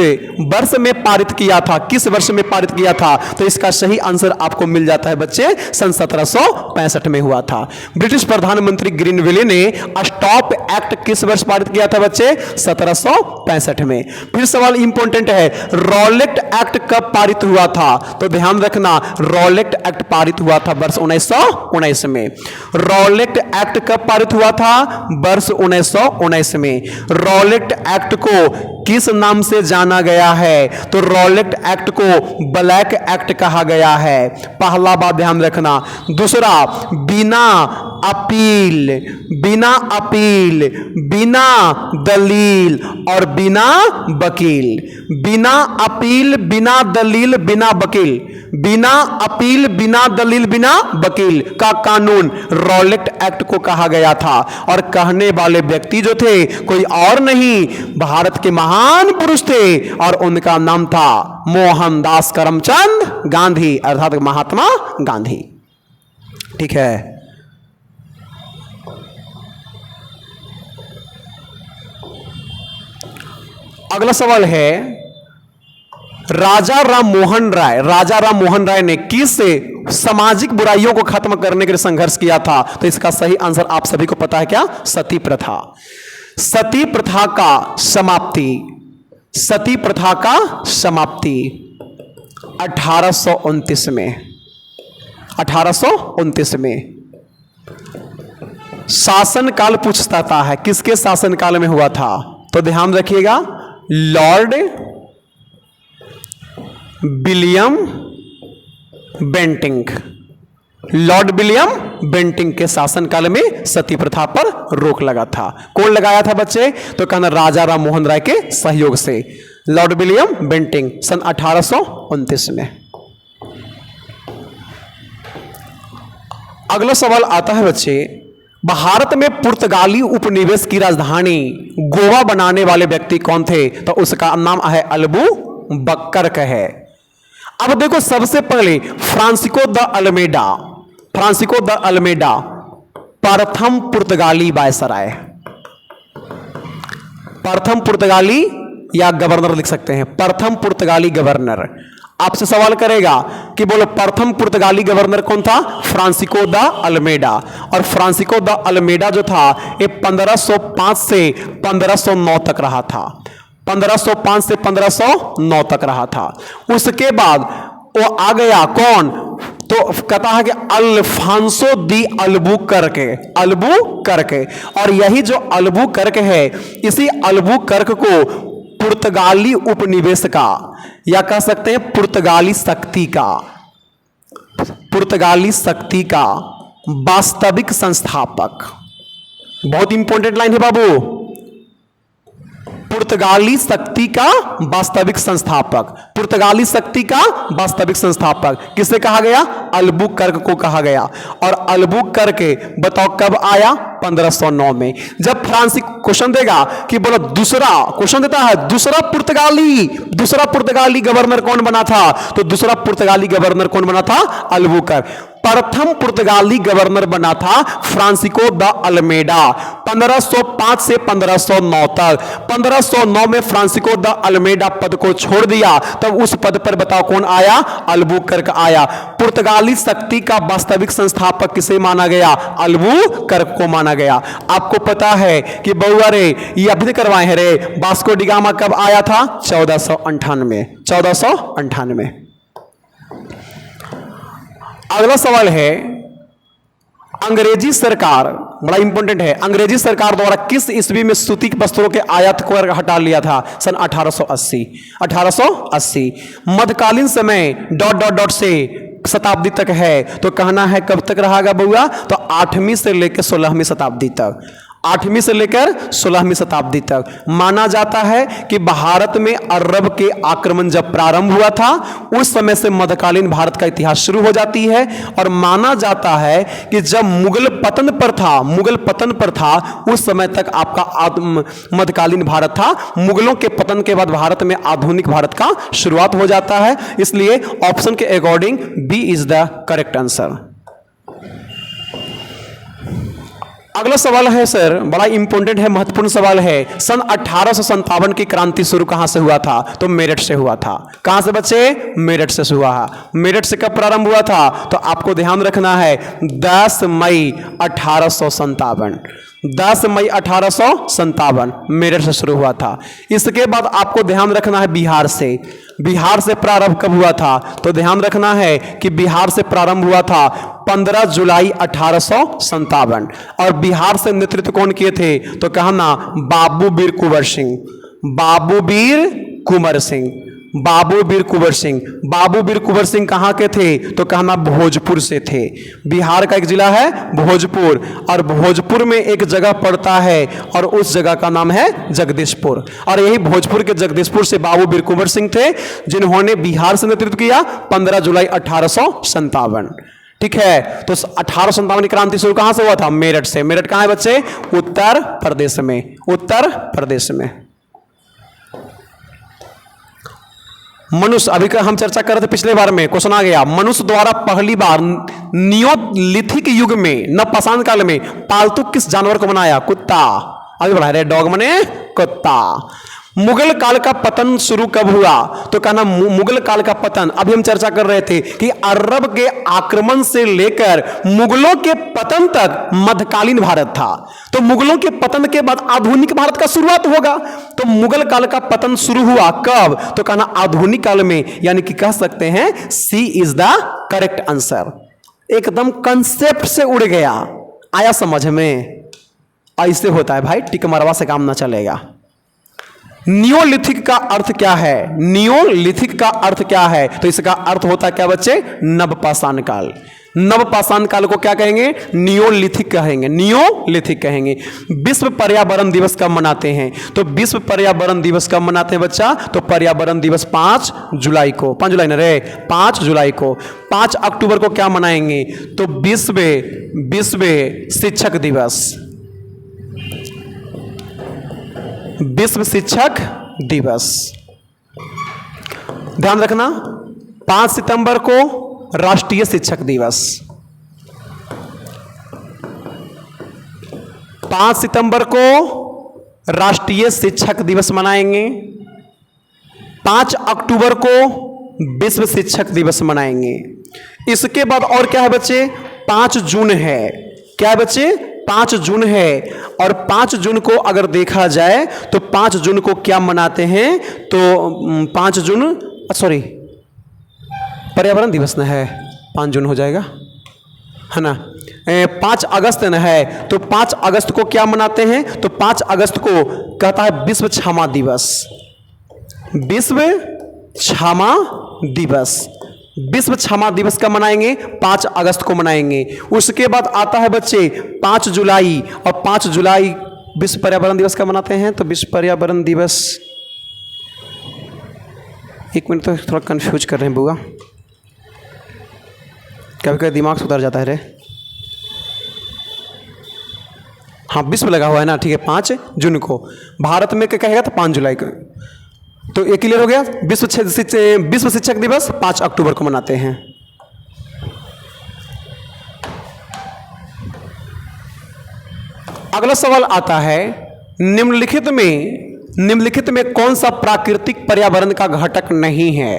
वर्ष में पारित किया था? किस वर्ष में पारित किया था? तो इसका सही आंसर आपको मिल जाता है बच्चे, सन 1765 में हुआ था। ब्रिटिश प्रधानमंत्री ग्रेन बिले ने स्टॉप एक्ट किस वर्ष पारित किया था बच्चे? 1765 में। फिर सवाल इंपॉर्टेंट है, रॉलेट एक्ट कब पारित हुआ था? तो ध्यान रखना, रॉलेट एक्ट पारित हुआ था वर्ष 1919 में। रॉलेट एक्ट कब पारित हुआ था? वर्ष 1919 में। रॉलेट एक्ट को किस नाम से जाना गया है? तो रॉलेट एक्ट को ब्लैक एक्ट कहा गया है। पहला बात ध्यान रखना। दूसरा, बिना अपील, बिना दलील और बिना वकील। बिना अपील, बिना दलील, बिना वकील, बिना अपील, बिना दलील, बिना वकील का कानून रॉलेट एक्ट को कहा गया था। और कहने वाले व्यक्ति जो थे कोई और नहीं, भारत के महान पुरुष थे, और उनका नाम था मोहनदास करमचंद गांधी, अर्थात महात्मा गांधी। ठीक है। अगला सवाल है, राजा राम मोहन राय ने किस सामाजिक बुराइयों को खत्म करने के लिए संघर्ष किया था? तो इसका सही आंसर आप सभी को पता है क्या? सती प्रथा। सती प्रथा का समाप्ति 1829 में। शासनकाल पूछता है, किसके शासनकाल में हुआ था? तो ध्यान रखिएगा, लॉर्ड विलियम बेंटिंक के शासनकाल में सती प्रथा पर रोक लगा था। कौन लगाया था बच्चे? तो कहना राजा राम मोहन राय के सहयोग से, लॉर्ड विलियम बेंटिंक, सन 1829 में। अगला सवाल आता है बच्चे, भारत में पुर्तगाली उपनिवेश की राजधानी गोवा बनाने वाले व्यक्ति कौन थे? तो उसका नाम है अल्बुबक्कर है। अब देखो, सबसे पहले फ्रांसिस्को द अल्मेडा प्रथम पुर्तगाली वायसराय, प्रथम पुर्तगाली या गवर्नर लिख सकते हैं, प्रथम पुर्तगाली गवर्नर। आपसे सवाल करेगा कि बोलो प्रथम पुर्तगाली गवर्नर कौन था? Francisco de Almeida. और फ्रांसिस्को द अल्मेडा जो था ये 1505 से 1509 तक रहा था। 1505 से 1509 तक रहा था। उसके बाद वो आ गया कौन? तो कहता है कि अल्फांसो दी अल्बुकर्क। और यही जो अल्बुकर्क है, इसी अल्बुकर्क को पुर्तगाली उपनिवेश का, या कह सकते हैं पुर्तगाली शक्ति का वास्तविक संस्थापक। बहुत इंपॉर्टेंट लाइन है बाबू। पुर्तगाली शक्ति का वास्तविक संस्थापक, पुर्तगाली शक्ति का वास्तविक संस्थापक किसे कहा गया? अल्बुकर्क को कहा गया। और अल्बुकर्क बताओ कब आया? 1509 में। जब फ्रांसिस क्वेश्चन देगा कि बोलो दूसरा क्वेश्चन देता है, दूसरा पुर्तगाली गवर्नर कौन बना था? तो दूसरा पुर्तगाली गवर्नर कौन बना था? अल्बुकर्क। प्रथम पुर्तगाली गवर्नर बना था फ्रांसिस्को द अल्मेडा 1505 से 1509 तक। 1509 में फ्रांसिस्को द अल्मेडा पद को छोड़ दिया, तब उस पद पर बताओ कौन आया? अल्बुकर्क आया। पुर्तगाली शक्ति का वास्तविक संस्थापक किसे माना गया? अल्बुकर्क को माना गया। आपको पता है कि बउआ रे ये अभी करवाए हैं रे, वास्को डी गामा कब आया था? 1498। अगला सवाल है, अंग्रेजी सरकार, बड़ा इंपॉर्टेंट है, अंग्रेजी सरकार द्वारा किस ईस्वी में सूती वस्त्रों के आयात को हटा लिया था? सन 1880। मध्यकालीन समय ... से शताब्दी तक है, तो कहना है कब तक रहा बउआ? तो 8वीं से लेकर 16वीं शताब्दी तक। 8वीं से लेकर 16वीं शताब्दी तक। माना जाता है कि भारत में अरब के आक्रमण जब प्रारंभ हुआ था, उस समय से मध्यकालीन भारत का इतिहास शुरू हो जाती है। और माना जाता है कि जब मुगल पतन पर था उस समय तक आपका मध्यकालीन भारत था। मुगलों के पतन के बाद भारत में आधुनिक भारत का शुरुआत हो जाता है। इसलिए ऑप्शन के according B is the correct answer. अगला सवाल है सर, बड़ा इंपॉर्टेंट है, महत्वपूर्ण सवाल है। सन 1857 की क्रांति शुरू कहां से हुआ था? तो मेरठ से हुआ था। कहां से बच्चे? मेरठ से हुआ है। मेरठ से कब प्रारंभ हुआ था? तो आपको ध्यान रखना है 10 मई 1857। 10 मई 1857 मेरठ से शुरू हुआ था। इसके बाद आपको ध्यान रखना है बिहार से प्रारंभ कब हुआ था? तो ध्यान रखना है कि बिहार से प्रारंभ हुआ था 15 जुलाई 1857। और बिहार से नेतृत्व कौन किए थे? तो कहना बाबू वीर कुंवर सिंह कहां के थे? तो कहना भोजपुर से थे। बिहार का एक जिला है भोजपुर, और भोजपुर में एक जगह पड़ता है और उस जगह का नाम है जगदीशपुर। और यही भोजपुर के जगदीशपुर से बाबू वीर कुंवर सिंह थे, जिन्होंने बिहार से नेतृत्व किया 15 जुलाई 1857। ठीक है, तो 1857 की क्रांति शुरू कहां से हुआ था? मेरठ से। मेरठ कहां है बच्चे? उत्तर प्रदेश में। मनुष्य, अभी का हम चर्चा कर रहे थे पिछले बार में, क्वेश्चन आ गया, मनुष्य द्वारा पहली बार नियोलिथिक युग में, नवपाषाण काल में पालतू किस जानवर को बनाया? कुत्ता। आगे बढ़ा रहे, डॉग मने कुत्ता। मुगल काल का पतन शुरू कब हुआ? तो कहना मुगल काल का पतन, अभी हम चर्चा कर रहे थे कि अरब के आक्रमण से लेकर मुगलों के पतन तक मध्यकालीन भारत था। तो मुगलों के पतन के बाद आधुनिक भारत का शुरुआत होगा। तो मुगल काल का पतन शुरू हुआ कब? तो कहना आधुनिक काल में, यानी कि कह सकते हैं सी इज द करेक्ट आंसर। एकदम कंसेप्ट से उड़ गया, आया समझ में? ऐसे होता है भाई, टिक मरवा से काम ना चलेगा। नियोलिथिक का अर्थ क्या है? नियोलिथिक का अर्थ क्या है? तो इसका अर्थ होता है क्या बच्चे? नवपाषाण काल। नवपाषाण काल को क्या कहेंगे? नियोलिथिक कहेंगे। विश्व पर्यावरण दिवस कब मनाते हैं? तो विश्व पर्यावरण दिवस कब मनाते हैं बच्चा? तो पर्यावरण दिवस 5 जुलाई को, 5 जुलाई ना रे, 5 जुलाई को। 5 अक्टूबर को क्या मनाएंगे? तो विश्व शिक्षक दिवस। विश्व शिक्षक दिवस। ध्यान रखना, 5 सितंबर को राष्ट्रीय शिक्षक दिवस। 5 सितंबर को राष्ट्रीय शिक्षक दिवस मनाएंगे। 5 अक्टूबर को विश्व शिक्षक दिवस मनाएंगे। इसके बाद और क्या है बच्चे, 5 जून है। क्या है बच्चे, 5 जून है। और 5 जून को अगर देखा जाए तो 5 जून को क्या मनाते हैं, तो 5 जून सॉरी पर्यावरण दिवस न है, 5 जून हो जाएगा है ना, 5 अगस्त न है, तो 5 अगस्त को क्या मनाते हैं, तो 5 अगस्त को कहता है विश्व क्षमा दिवस। विश्व क्षमा दिवस, विश्व क्षमा दिवस का मनाएंगे, 5 अगस्त को मनाएंगे। उसके बाद आता है बच्चे 5 जुलाई, और 5 जुलाई विश्व पर्यावरण दिवस का मनाते हैं। तो विश्व पर्यावरण दिवस, एक मिनट, तो थोड़ा कंफ्यूज कर रहे हैं बुआ, कभी कभी दिमाग सुधर जाता है रे। हाँ विश्व लगा हुआ है ना, ठीक है, 5 जून को। भारत में क्या कहेगा, तो 5 जुलाई को। तो ये क्लियर हो गया। विश्व शिक्षक दिवस 5 अक्टूबर को मनाते हैं। अगला सवाल आता है, निम्नलिखित में कौन सा प्राकृतिक पर्यावरण का घटक नहीं है,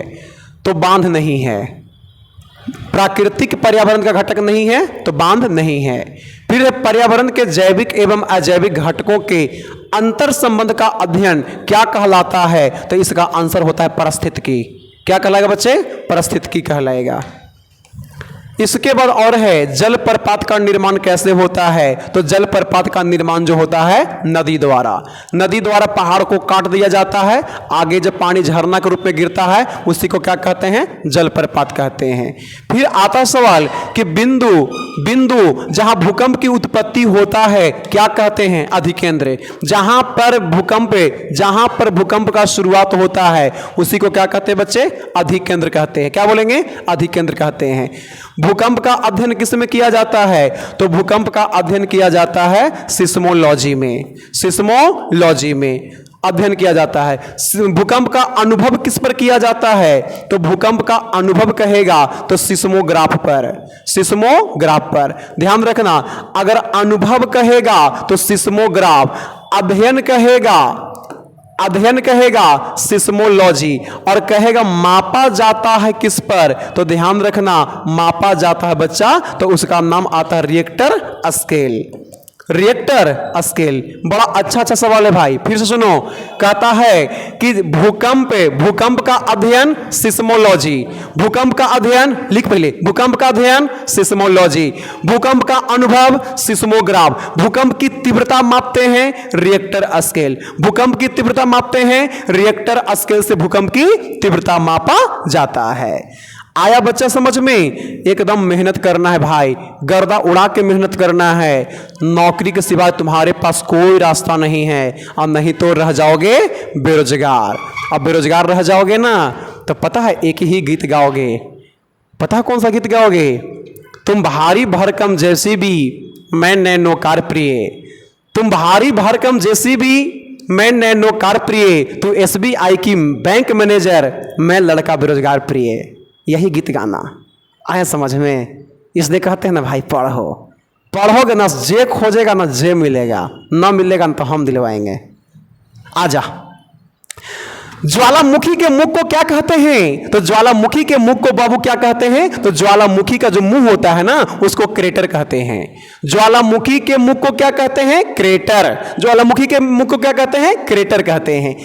तो बांध नहीं है। प्राकृतिक पर्यावरण का घटक नहीं है तो बांध नहीं है। फिर पर्यावरण के जैविक एवं अजैविक घटकों के अंतर संबंध का अध्ययन क्या कहलाता है, तो इसका आंसर होता है पारिस्थितिकी। क्या कहलाएगा बच्चे, पारिस्थितिकी कहलाएगा। इसके बाद और है, जल प्रपात का निर्माण कैसे होता है, तो जल प्रपात का निर्माण जो होता है नदी द्वारा। नदी द्वारा पहाड़ को काट दिया जाता है, आगे जब पानी झरना के रूप में गिरता है उसी को क्या कहते हैं, जल प्रपात कहते हैं। फिर आता सवाल कि बिंदु जहां भूकंप की उत्पत्ति होता है क्या कहते हैं, अधिकेंद्र। जहां पर भूकंप का शुरुआत होता है उसी को क्या कहते हैं बच्चे, अधिकेंद्र कहते हैं। क्या बोलेंगे, अधिकेंद्र कहते हैं। भूकंप का अध्ययन किस में किया जाता है, तो भूकंप का अध्ययन किया जाता है सिस्मोलॉजी में। सिस्मोलॉजी में अध्ययन किया जाता है। भूकंप का अनुभव किस पर किया जाता है, तो भूकंप का अनुभव कहेगा तो सिस्मोग्राफ पर। सिस्मोग्राफ पर ध्यान रखना, अगर अनुभव कहेगा तो सिस्मोग्राफ, अध्ययन कहेगा सिस्मोलॉजी, और कहेगा मापा जाता है किस पर, तो ध्यान रखना मापा जाता है बच्चा, तो उसका नाम आता है रिएक्टर स्केल। रिएक्टर स्केल बड़ा अच्छा सवाल है भाई, फिर से सुनो। कहता है कि भूकंप का अध्ययन सिस्मोलॉजी, भूकंप का अध्ययन, लिख पहले, भूकंप का अध्ययन सिस्मोलॉजी, भूकंप का अनुभव सिस्मोग्राफ, भूकंप की तीव्रता मापते हैं रिएक्टर स्केल, भूकंप की तीव्रता मापते हैं रिएक्टर स्केल से भूकंप की तीव्रता मापा जाता है। आया बच्चा समझ में, एकदम मेहनत करना है भाई, गर्दा उड़ा के मेहनत करना है। नौकरी के सिवाय तुम्हारे पास कोई रास्ता नहीं है, और नहीं तो रह जाओगे बेरोजगार। अब बेरोजगार रह जाओगे ना तो पता है एक ही गीत गाओगे, पता है कौन सा गीत गाओगे, तुम भारी भरकम जेसीबी मैं नैनो कार प्रिय, तुम भारी भरकम जेसीबी मैं नैनो कार प्रिय, तू SBI की बैंक मैनेजर मैं लड़का बेरोजगार प्रिय। यही गीत गाना। आया समझ में, इसलिए कहते हैं ना भाई, पढ़ोगे ना जे खोजेगा ना जे मिलेगा, ना मिलेगा ना तो हम दिलवाएंगे। आजा, ज्वालामुखी के मुख को क्या कहते हैं, तो ज्वालामुखी के मुख को बाबू क्या कहते हैं, तो ज्वालामुखी का जो मुंह होता है ना उसको क्रेटर कहते हैं। ज्वालामुखी के मुख को क्या कहते हैं, क्रेटर। ज्वालामुखी के मुख को क्या कहते हैं, क्रेटर कहते हैं।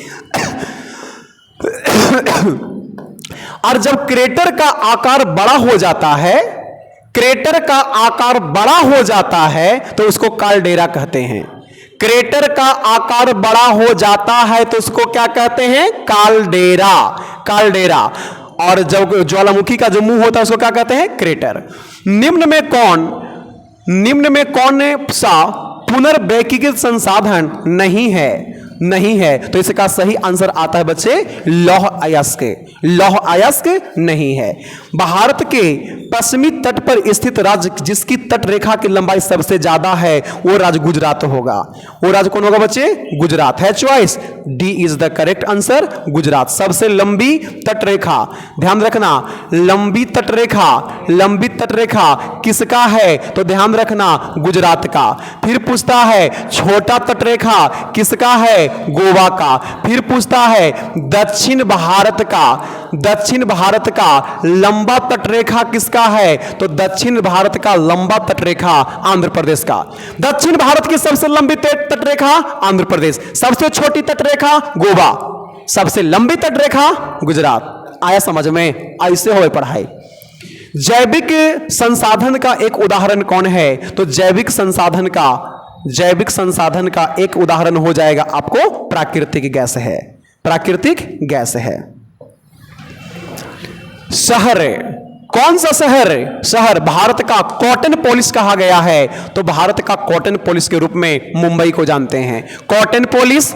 और जब क्रेटर का आकार बड़ा हो जाता है, क्रेटर का आकार बड़ा हो जाता है तो उसको कालडेरा कहते हैं। क्रेटर का आकार बड़ा हो जाता है तो उसको क्या कहते हैं, कालडेरा। और जब ज्वालामुखी का जो मुंह होता है उसको क्या कहते हैं, क्रेटर। निम्न में कौन सा पुनर्वैकिक संसाधन नहीं है, तो इसका सही आंसर आता है बच्चे लौह अयस्क नहीं है। भारत के पश्चिमी तट पर स्थित राज्य जिसकी तट रेखा की लंबाई सबसे ज्यादा है वो राज्य गुजरात होगा। वो राज्य कौन होगा बच्चे, गुजरात है। Choice D is the correct answer, Gujarat. सबसे लंबी तट रेखा, ध्यान रखना, लंबी तट रेखा किसका है, तो ध्यान रखना गुजरात का। फिर पूछता है छोटा तट रेखा किसका है, गोवा का। फिर पूछता है दक्षिण भारत का लंबा तटरेखा किसका है? तो दक्षिण भारत का लंबा तटरेखा आंध्र प्रदेश का। दक्षिण भारत की सबसे लंबी तटरेखा आंध्र प्रदेश, सबसे छोटी तटरेखा गोवा, सबसे लंबी तटरेखा गुजरात। आया समझ में? ऐसे हो पढ़ाई। जैविक संसाधन का एक उदाहरण कौन है? तो जैविक संसाधन का एक उदाहरण हो जाएगा आपको प्राकृतिक गैस है। प्राकृतिक गैस है। शहर, कौन सा शहर भारत का कॉटन पोलिस कहा गया है? तो भारत का कॉटन पोलिस के रूप में मुंबई को जानते हैं। Cotton police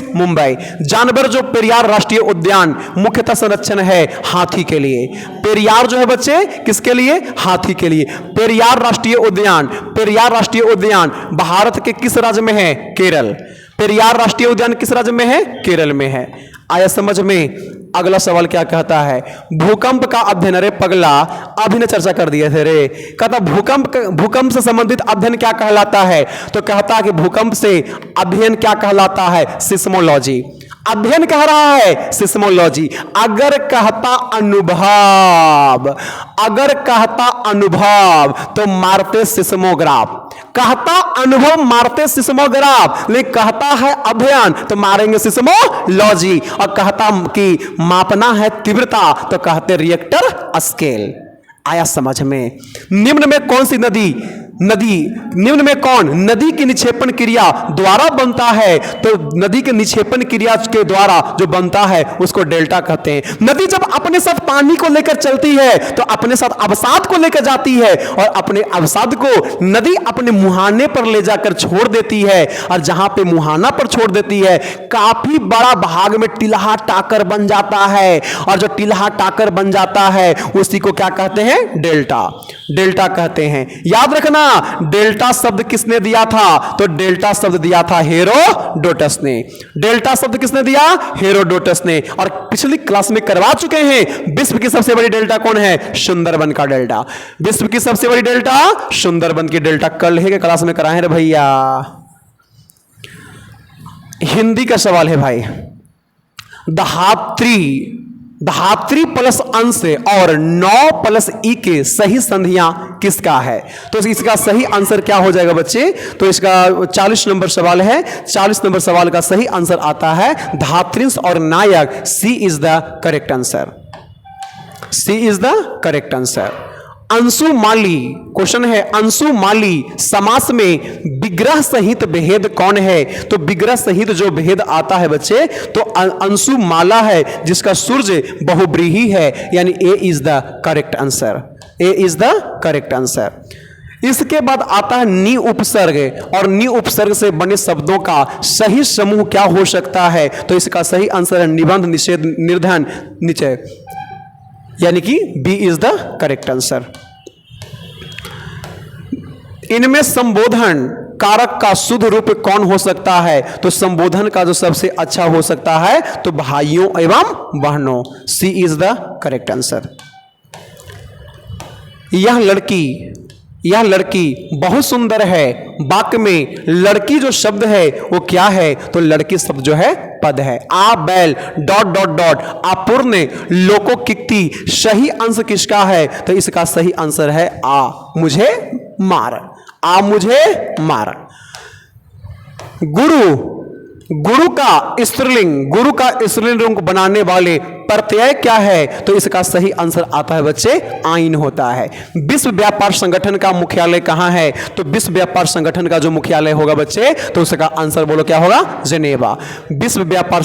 Mumbai. जानवर जो पेरियार राष्ट्रीय उद्यान मुख्यतः संरक्षण है हाथी के लिए। पेरियार जो है बच्चे किसके लिए? हाथी के लिए। पेरियार राष्ट्रीय उद्यान भारत के किस राज्य में है? केरल। पेरियार राष्ट्रीय उद्यान किस राज्य में है? केरल में है। आया समझ में? अगला सवाल क्या कहता है? भूकंप का अध्ययन। अरे पगला, अभी ने चर्चा कर दिए थे रे। कहता भूकंप से संबंधित अध्ययन क्या कहलाता है? तो कहता है कि भूकंप से अध्ययन क्या कहलाता है? सिस्मोलॉजी। अध्ययन कह रहा है सिस्मोलॉजी। अगर कहता अनुभव तो मारते सिस्मोग्राफ। कहता अनुभव मारते सिस्मोग्राफ, लेकिन कहता है अध्ययन तो मारेंगे सिस्मोलॉजी। और कहता कि मापना है तीव्रता तो कहते रिएक्टर स्केल। आया समझ में? निम्न में कौन सी नदी की निक्षेपण क्रिया द्वारा बनता है? तो नदी के निक्षेपण क्रिया के द्वारा जो बनता है उसको डेल्टा कहते हैं। नदी जब अपने साथ पानी को लेकर चलती है तो अपने साथ अवसाद को लेकर जाती है, और अपने अवसाद को नदी अपने मुहाने पर ले जाकर छोड़ देती है। और जहां पे मुहाना पर छोड़ देती है काफी बड़ा भाग में टिल्हा टाकर बन जाता है, और जो टिल्हा टाकर बन जाता है उसी को क्या कहते हैं? डेल्टा कहते हैं। याद रखना, डेल्टा शब्द किसने दिया था? तो डेल्टा शब्द दिया था हेरोडोटस ने। डेल्टा शब्द किसने दिया? हेरोडोटस ने। और पिछली क्लास में करवा चुके हैं विश्व की सबसे बड़ी डेल्टा कौन है? सुंदरबन का डेल्टा। विश्व की सबसे बड़ी डेल्टा सुंदरबन की डेल्टा। कल है क्लास में कराए हैं भैया। हिंदी का सवाल है भाई। धात्री प्लस अंश और 9 प्लस ई के सही संधियां किसका है? तो इसका सही आंसर क्या हो जाएगा बच्चे? तो इसका 40 नंबर सवाल है। 40 नंबर सवाल का सही आंसर आता है धात्रिंश और नायक। C is the correct answer. अंशुमाली, क्वेश्चन है अंशुमाली समास में विग्रह सहित भेद कौन है? तो विग्रह सहित जो भेद आता है बच्चे तो अंशुमाला है, जिसका सूर्य बहुब्रीही है, यानी ए इज द करेक्ट आंसर। इसके बाद आता है नि उपसर्ग, और नि उपसर्ग से बने शब्दों का सही समूह क्या हो सकता है? तो इसका सही आंसर है निबंध, निषेध, निर्धन, निचय, यानी कि B is the correct answer. इनमें संबोधन कारक का शुद्ध रूप कौन हो सकता है? तो संबोधन का जो सबसे अच्छा हो सकता है तो भाइयों एवं बहनों। सी इज द करेक्ट आंसर। यह लड़की बहुत सुंदर है। वाक्य में लड़की जो शब्द है वो क्या है? तो लड़की शब्द जो है पद है। आ बैल ... अपूर्ण लोकोक्ति सही अंश किसका है? तो इसका सही आंसर है आ मुझे मार। गुरु का स्त्रीलिंग बनाने वाले प्रत्यय क्या है? तो इसका सही आंसर आता है बच्चे आइन होता है। विश्व व्यापार संगठन का मुख्यालय कहां है? तो विश्व व्यापार संगठन का जो मुख्यालय होगा बच्चे तो उसका आंसर बोलो क्या होगा? जेनेवा। विश्व व्यापार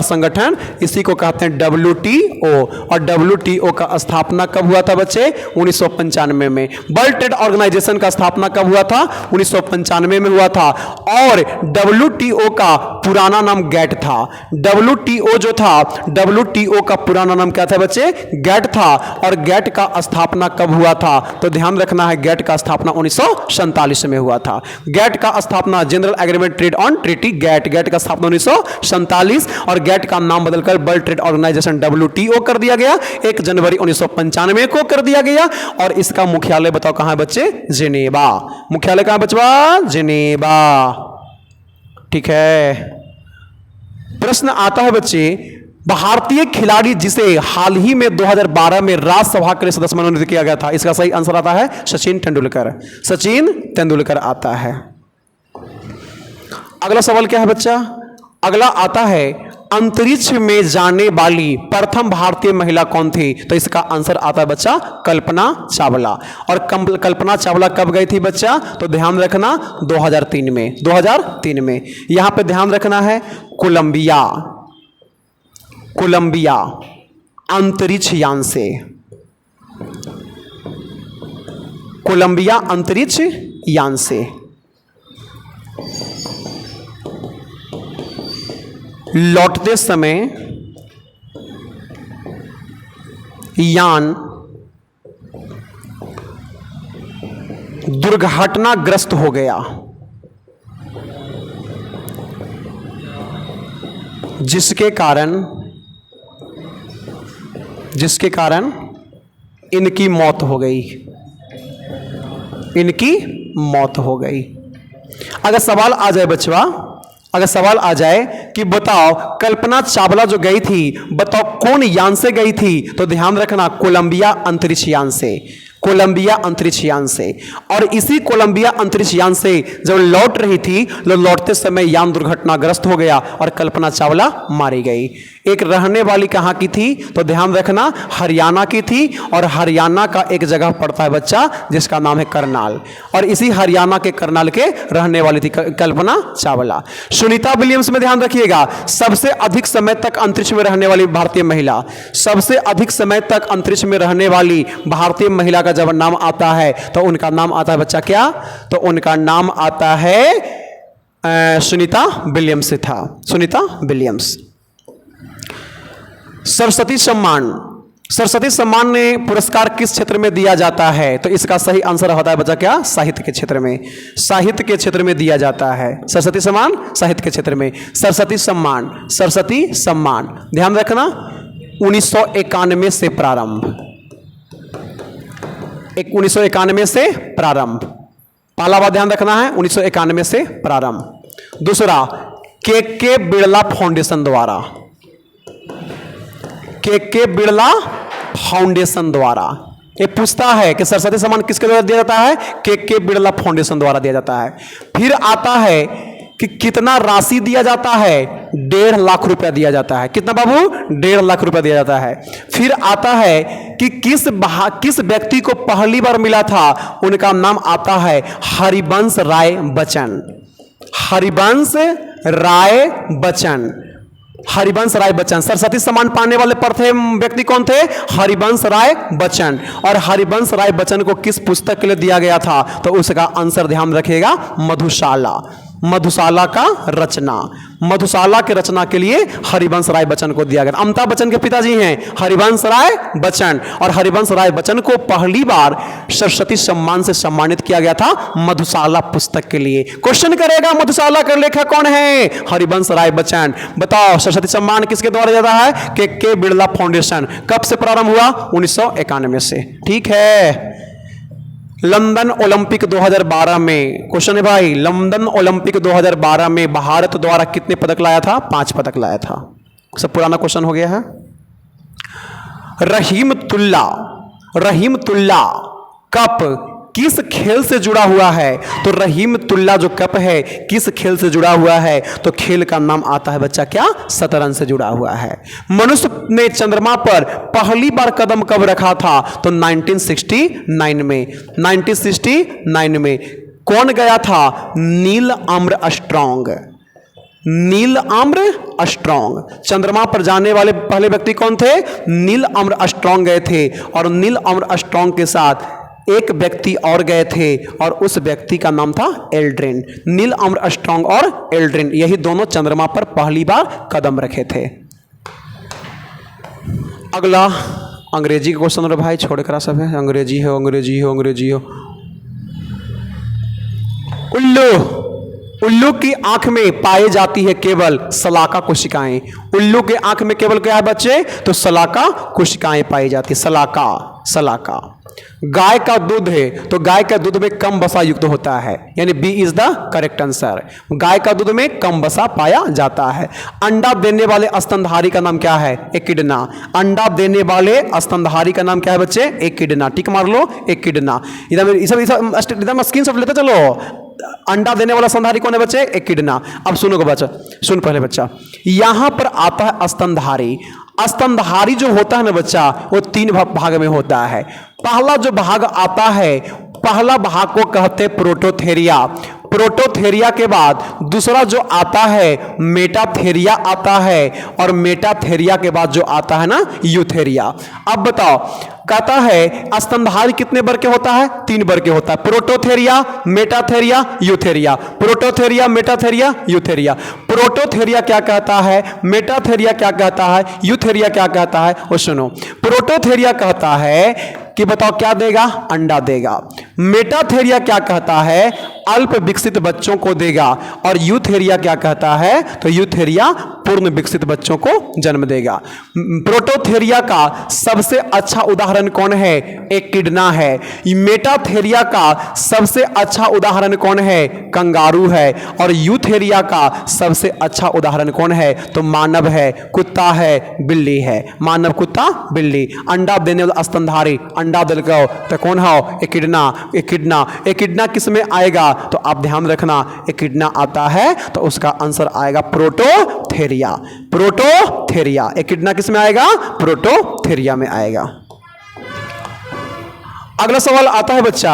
संगठन इसी को कहते हैं WTO, और WTO का स्थापना कब हुआ था बच्चे? 1995 में। वर्ल्ड ट्रेड ऑर्गेनाइजेशन का स्थापना कब हुआ था? 1995 में हुआ था। और WTO का पुराना नाम गैट था। WTO जो था, WTO का पुराना नाम क्या था बच्चे? गैट था। और गैट का स्थापना कब हुआ था? तो ध्यान रखना है गैट का स्थापना 1947 में हुआ था। गैट का स्थापना general agreement trade on treaty GATT का स्थापना 1947, और गैट का नाम बदलकर वर्ल्ड ट्रेड ऑर्गेनाइजेशन WTO कर दिया गया 1 जनवरी 1995 को कर दिया गया। और इसका मुख्यालय बताओ कहां है बच्चे? जेनेवा। मुख्यालय कहां बचवा? जेनेवा। ठीक है। प्रश्न आता है बच्चे, भारतीय खिलाड़ी जिसे हाल ही में 2012 में राज्यसभा के लिए सदस्य मनोनीत किया गया था, इसका सही आंसर आता है सचिन तेंदुलकर। सचिन तेंदुलकर आता है। अगला सवाल क्या है बच्चा? अगला आता है, अंतरिक्ष में जाने वाली प्रथम भारतीय महिला कौन थी? तो इसका आंसर आता है बच्चा कल्पना चावला। और कल्पना चावला कब गई थी बच्चा? तो ध्यान रखना 2003 में। 2003 में। यहां पे ध्यान रखना है कोलंबिया अंतरिक्ष यान से, कोलंबिया अंतरिक्ष यान से लौटते समय यान दुर्घटनाग्रस्त हो गया, जिसके कारण इनकी मौत हो गई। अगर सवाल आ जाए बच्चा, अगर सवाल आ जाए कि बताओ कल्पना चावला जो गई थी, बताओ कौन यान से गई थी? तो ध्यान रखना कोलंबिया अंतरिक्ष यान से, कोलंबिया अंतरिक्ष यान से। और इसी कोलंबिया अंतरिक्ष यान से जब लौट रही थी, लौटते समय यान दुर्घटनाग्रस्त हो गया और कल्पना चावला मारी गई। एक रहने वाली कहाँ की थी? तो ध्यान रखना हरियाणा की थी। और हरियाणा का एक जगह पड़ता है बच्चा जिसका नाम है करनाल, और इसी हरियाणा के करनाल के रहने वाली थी कल्पना चावला। सुनीता विलियम्स में ध्यान रखिएगा, सबसे अधिक समय तक अंतरिक्ष में रहने वाली भारतीय महिला, सबसे अधिक समय तक अंतरिक्ष में रहने वाली भारतीय महिला का जब नाम आता है तो उनका नाम आता है बच्चा क्या? तो उनका नाम आता है सुनीता विलियम्स से था, सुनीता विलियम्स। सरस्वती सम्मान ने पुरस्कार किस क्षेत्र में दिया जाता है? तो इसका सही आंसर होता है बच्चा क्या? साहित्य के क्षेत्र में, साहित्य के क्षेत्र में दिया जाता है सरस्वती सम्मान, साहित्य के क्षेत्र में। सरस्वती सम्मान ध्यान रखना 1991 से प्रारंभ, 1991 से प्रारंभ। पहला बात ध्यान रखना है 1991 से प्रारंभ। दूसरा के बिड़ला फाउंडेशन द्वारा, के बिड़ला फाउंडेशन द्वारा। ये पूछता है कि सरस्वती सम्मान किसके द्वारा दिया जाता है? के बिड़ला फाउंडेशन द्वारा दिया जाता है। फिर आता है कि कितना राशि दिया जाता है? 1.5 लाख रुपया दिया जाता है। कितना बाबू? 1.5 लाख रुपया दिया जाता है। फिर आता है कि किस व्यक्ति को पहली बार मिला था? उनका नाम आता है हरिवंश राय बच्चन, हरिवंश राय बच्चन, हरिवंश राय बच्चन। सरस्वती सम्मान पाने वाले प्रथम व्यक्ति कौन थे? हरिवंश राय बच्चन। और हरिवंश राय बच्चन को किस पुस्तक के लिए दिया गया था? तो उसका आंसर ध्यान रखिएगा मधुशाला, मधुशाला का रचना, मधुशाला के रचना के लिए हरिवंश राय बच्चन को दिया गया। अमिताभ बच्चन के पिताजी हैं हरिवंश राय बच्चन, और हरिवंश राय बच्चन को पहली बार सरस्वती सम्मान से सम्मानित किया गया था मधुशाला पुस्तक के लिए। क्वेश्चन करेगा मधुशाला का लेखक कौन है? हरिवंश राय बच्चन। बताओ सरस्वती सम्मान किसके द्वारा जाता है? के बिड़ला फाउंडेशन। कब से प्रारंभ हुआ? 1991 से। ठीक है। लंदन ओलंपिक 2012 में, क्वेश्चन है भाई, लंदन ओलंपिक 2012 में भारत द्वारा कितने पदक लाया था? 5 पदक लाया था। सब पुराना क्वेश्चन हो गया है। रहीमतुल्ला कप किस खेल से जुड़ा हुआ है? तो रहीमतुल्ला जो कप है किस खेल से जुड़ा हुआ है? तो खेल का नाम आता है बच्चा क्या? शतरंज से जुड़ा हुआ है। मनुष्य ने चंद्रमा पर पहली बार कदम कब रखा था? तो 1969 में। 1969 में कौन गया था? Neil Armstrong, Neil Armstrong. चंद्रमा पर जाने वाले पहले व्यक्ति कौन थे? नील आर्मस्ट्रांग गए थे। और नील आर्मस्ट्रांग के साथ एक व्यक्ति और गए थे, और उस व्यक्ति का नाम था एल्ड्रिन। नील आर्मस्ट्रांग और एल्ड्रिन, यही दोनों चंद्रमा पर पहली बार कदम रखे थे। अगला अंग्रेजी का क्वेश्चन है भाई, छोड़ करा सब है अंग्रेजी हो, अंग्रेजी हो, अंग्रेजी हो। उल्लू उल्लू की आंख में पाई जाती है केवल सलाका कोशिकाएं। उल्लू के आंख में केवल क्या है बच्चे? तो सलाका कोशिकाएं पाई जाती है। सलाका, सलाका। गाय का दूध है तो गाय का दूध में कम वसा युक्त होता है, यानी B is the correct answer. गाय का दूध में कम वसा पाया जाता है। अंडा देने वाले स्तनधारी का नाम क्या है? एकिडना। अंडा देने वाले स्तनधारी का नाम क्या है बच्चे? एकिडना। टिक मार लो, एकिडना। इधर स्क्रीनशॉट लेते चलो। अंडा देने वाला स्तनधारी कौन है बच्चे? एकिडना। अब सुनोगे बच्चा, सुन पहले बच्चा, यहां पर आता है स्तनधारी। स्तनधारी जो होता है ना बच्चा, वो 3 भाग में होता है। पहला जो भाग आता है, पहला भाग को कहते हैं प्रोटोथेरिया। प्रोटोथेरिया के बाद दूसरा जो आता है मेटाथेरिया आता है, और मेटाथेरिया के बाद जो आता है ना यूथेरिया। अब बताओ, कहता है स्तनधारी कितने वर्ग के होता है? 3 वर्ग के होता है। Prototheria, Metatheria, Eutheria. Prototheria, Metatheria, Eutheria. Prototheria क्या कहता है, मेटाथेरिया क्या कहता है, यूथेरिया क्या कहता है? वो सुनो। प्रोटोथेरिया कहता है कि बताओ क्या देगा? अंडा देगा। मेटाथेरिया क्या कहता है? अल्प विकसित बच्चों को देगा। और यूथेरिया क्या कहता है? तो यूथेरिया पूर्ण विकसित बच्चों को जन्म देगा। प्रोटोथेरिया का सबसे अच्छा उदाहरण कौन है? एकिडना है। मेटाथेरिया का सबसे अच्छा उदाहरण कौन है? कंगारू है। और यूथेरिया का सबसे अच्छा उदाहरण कौन है? तो मानव है, कुत्ता है, बिल्ली है। मानव, कुत्ता, बिल्ली। अंडा देने वाला स्तनधारी, अंडा दिल को तो कौन हो? एकिडना। एकिडना, एकिडना किस में आएगा? तो आप ध्यान रखना, एकिडना आता है तो उसका आंसर आएगा प्रोटोथेरिया। प्रोटोथेरिया। एकिडना किस में आएगा? प्रोटोथेरिया में आएगा। अगला सवाल आता है बच्चा,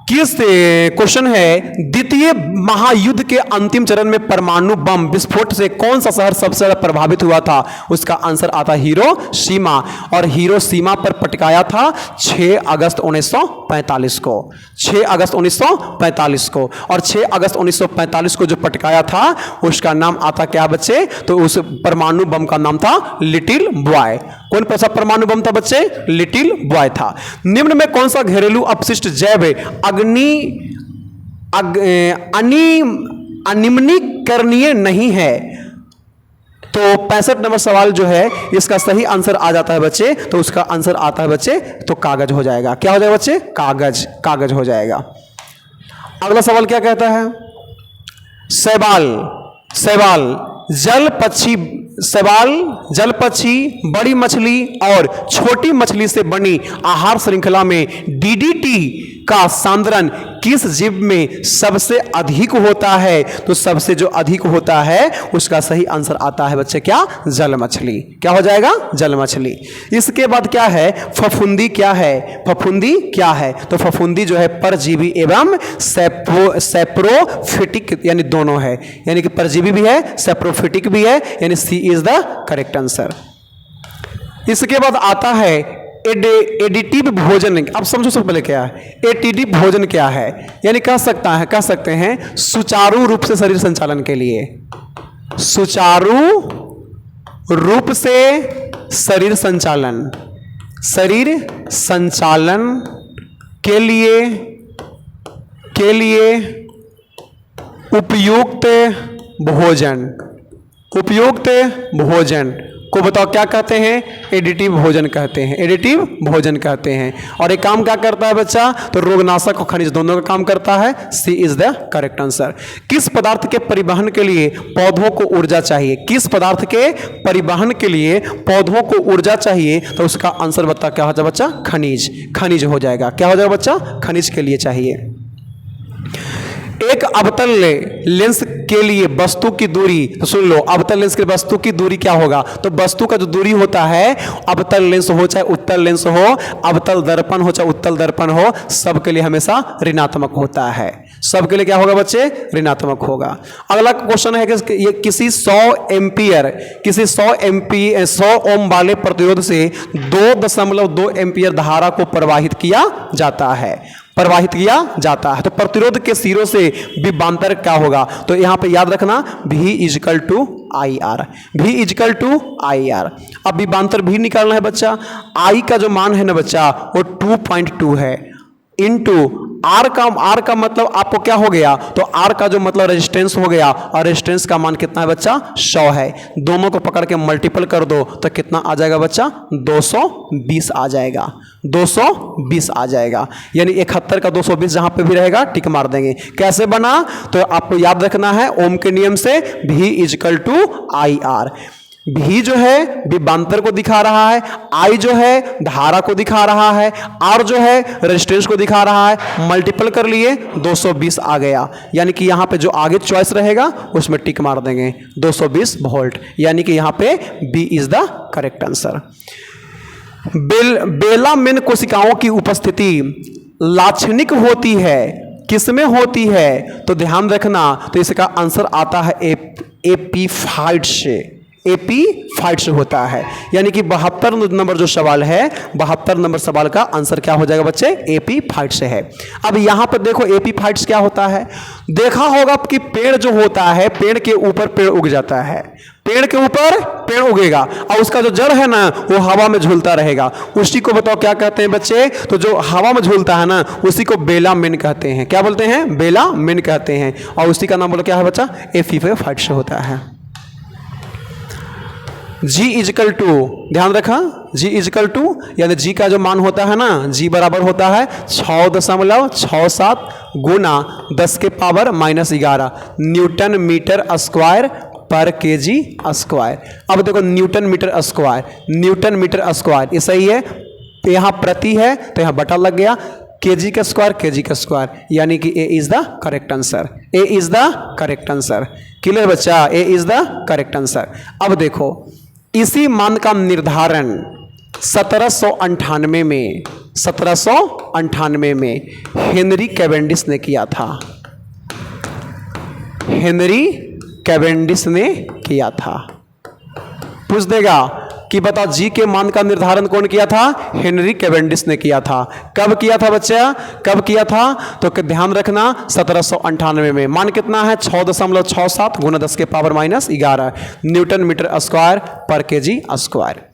किस क्वेश्चन है, द्वितीय महायुद्ध के अंतिम चरण में परमाणु बम विस्फोट से कौन सा शहर सबसे ज्यादा प्रभावित हुआ था? उसका आंसर आता है हिरोशिमा। और हिरोशिमा पर पटकाया था 6 अगस्त 1945 को। 6 अगस्त 1945 को। और 6 अगस्त 1945 को जो पटकाया था उसका नाम आता क्या बच्चे? तो उस परमाणु बम का नाम था लिटिल बॉय। कौन सा परमाणु बम था बच्चे? लिटिल बॉय था। निम्न में कौन सा घरेलू अपशिष्ट जैव अनिम्नीकरणीय नहीं है? तो 65 नंबर सवाल जो है इसका सही आंसर आ जाता है बच्चे, तो उसका आंसर आता है बच्चे तो कागज हो जाएगा। क्या हो जाएगा बच्चे? कागज, कागज हो जाएगा। अगला सवाल क्या कहता है? शैवाल, शैवाल जल पक्षी, शैवाल जल पक्षी, बड़ी मछली और छोटी मछली से बनी आहार श्रृंखला में डीडीटी का सांद्रण किस जीव में सबसे अधिक होता है? तो सबसे जो अधिक होता है उसका सही आंसर आता है बच्चे क्या? जल मछली। क्या हो जाएगा? जल मछली। इसके बाद क्या है? फफूंदी क्या है? फफूंदी क्या है? तो फफूंदी जो है परजीवी एवं सेप्रोफिटिक यानी दोनों है, यानी कि परजीवी भी है, सेप्रोफिटिक भी है, यानी सी इज द करेक्ट आंसर। इसके बाद आता है एडिटिव भोजन। अब समझो सबसे पहले क्या है एडिटिव भोजन क्या है? यानी कह सकते हैं सुचारू रूप से शरीर संचालन के लिए, सुचारू रूप से शरीर संचालन, शरीर संचालन के लिए उपयुक्त भोजन, उपयुक्त भोजन को बताओ क्या कहते हैं? एडिटिव भोजन कहते हैं, एडिटिव भोजन कहते हैं। और एक काम क्या करता है बच्चा? तो रोगनाशक और खनिज दोनों का काम करता है। सी इज द करेक्ट आंसर। किस पदार्थ के परिवहन के लिए पौधों को ऊर्जा चाहिए? किस पदार्थ के परिवहन के लिए पौधों को ऊर्जा चाहिए? तो उसका आंसर बता क्या हो जाएगा बच्चा? खनिज, खनिज हो जाएगा। क्या हो जाएगा बच्चा? खनिज के लिए चाहिए। एक अवतल लेंस के लिए वस्तु की दूरी, तो सुन लो, अवतल लेंस के वस्तु की दूरी क्या होगा? तो वस्तु का जो दूरी होता है, अवतल लेंस हो चाहे उत्तल लेंस हो, अवतल दर्पण हो चाहे उत्तल दर्पण हो, सबके लिए हमेशा ऋणात्मक होता है। सबके लिए क्या होगा बच्चे? ऋणात्मक होगा। अगला क्वेश्चन है कि ये किसी 100 ओम वाले प्रतिरोध से 2.2 एम्पियर धारा को प्रवाहित किया जाता है, प्रवाहित किया जाता है। तो प्रतिरोध के सिरों से विभवांतर क्या होगा? तो यहां पे याद रखना V is equal to I R, V is equal to I R. अब विभवांतर भी निकालना है बच्चा। I का जो मान है ना बच्चा वो 2.2 है, इंटू आर का मतलब आपको क्या हो गया, तो आर का जो मतलब रेजिस्टेंस हो गया, और रेजिस्टेंस का मान कितना है बच्चा, 100 है। दोनों को पकड़ के मल्टीपल कर दो तो कितना आ जाएगा बच्चा, 220 आ जाएगा, 220 आ जाएगा। यानी 71 का 220 जहां पे भी रहेगा टिक मार देंगे। कैसे बना, तो आपको याद रखना है ओम के नियम से V is equal to I R. भी जो है विभवांतर को दिखा रहा है, आई जो है धारा को दिखा रहा है, आर जो है रेजिस्टेंस को दिखा रहा है। मल्टीपल कर लिए 220 आ गया। यानी कि यहां पे जो आगे चॉइस रहेगा उसमें टिक मार देंगे 220 वोल्ट। यानी कि यहां पे B is the correct answer. बेलामिन कोशिकाओं की उपस्थिति लाक्षणिक होती है, किसमें होती है, तो ध्यान रखना, तो इसका आंसर आता है एपीफाइट से। एपीफाइट से होता है। यानी कि 72 नंबर जो सवाल है, 72 नंबर सवाल का आंसर क्या हो जाएगा बच्चे, एपीफाइट से है। अब यहां पर देखो एपीफाइट्स क्या होता है, देखा होगा कि पेड़ जो होता है, पेड़ के ऊपर पेड़ उग जाता है, पेड़ के ऊपर पेड़ उगेगा और उसका जो जड़ है ना वो हवा में झूलता रहेगा। उसी को बताओ क्या कहते हैं बच्चे, तो जो हवा में झूलता है ना उसी को बेलामिन कहते हैं। क्या बोलते हैं, बेलामिन कहते हैं। और उसी का नाम बोलो क्या है बच्चा, एपीफाइट से होता है। G इजकल टू, ध्यान रखा, G इजकल टू यानी G का जो मान होता है ना, G बराबर होता है 6.67 गुना 10 के पावर -11 न्यूटन मीटर स्क्वायर पर केजी स्क्वायर। अब देखो newton metre square, newton metre square ये सही है, तो यहाँ प्रति है तो यहाँ बटा लग गया, केजी का स्क्वायर, यानी कि A is the correct answer, A is the correct answer. Clear बच्चा, A is the correct answer. अब देखो इसी मान का निर्धारण 1798 में हेनरी कैवेंडिश ने किया था। हेनरी कैवेंडिश ने किया था। पूछ देगा कि बताओ जी के मान का निर्धारण कौन किया था, हेनरी कैवेंडिश ने किया था। कब किया था बच्चा, कब किया था, तो ध्यान रखना 1798 में। मान कितना है 6.67 गुना 10 के पावर -11 न्यूटन मीटर स्क्वायर पर केजी स्क्वायर।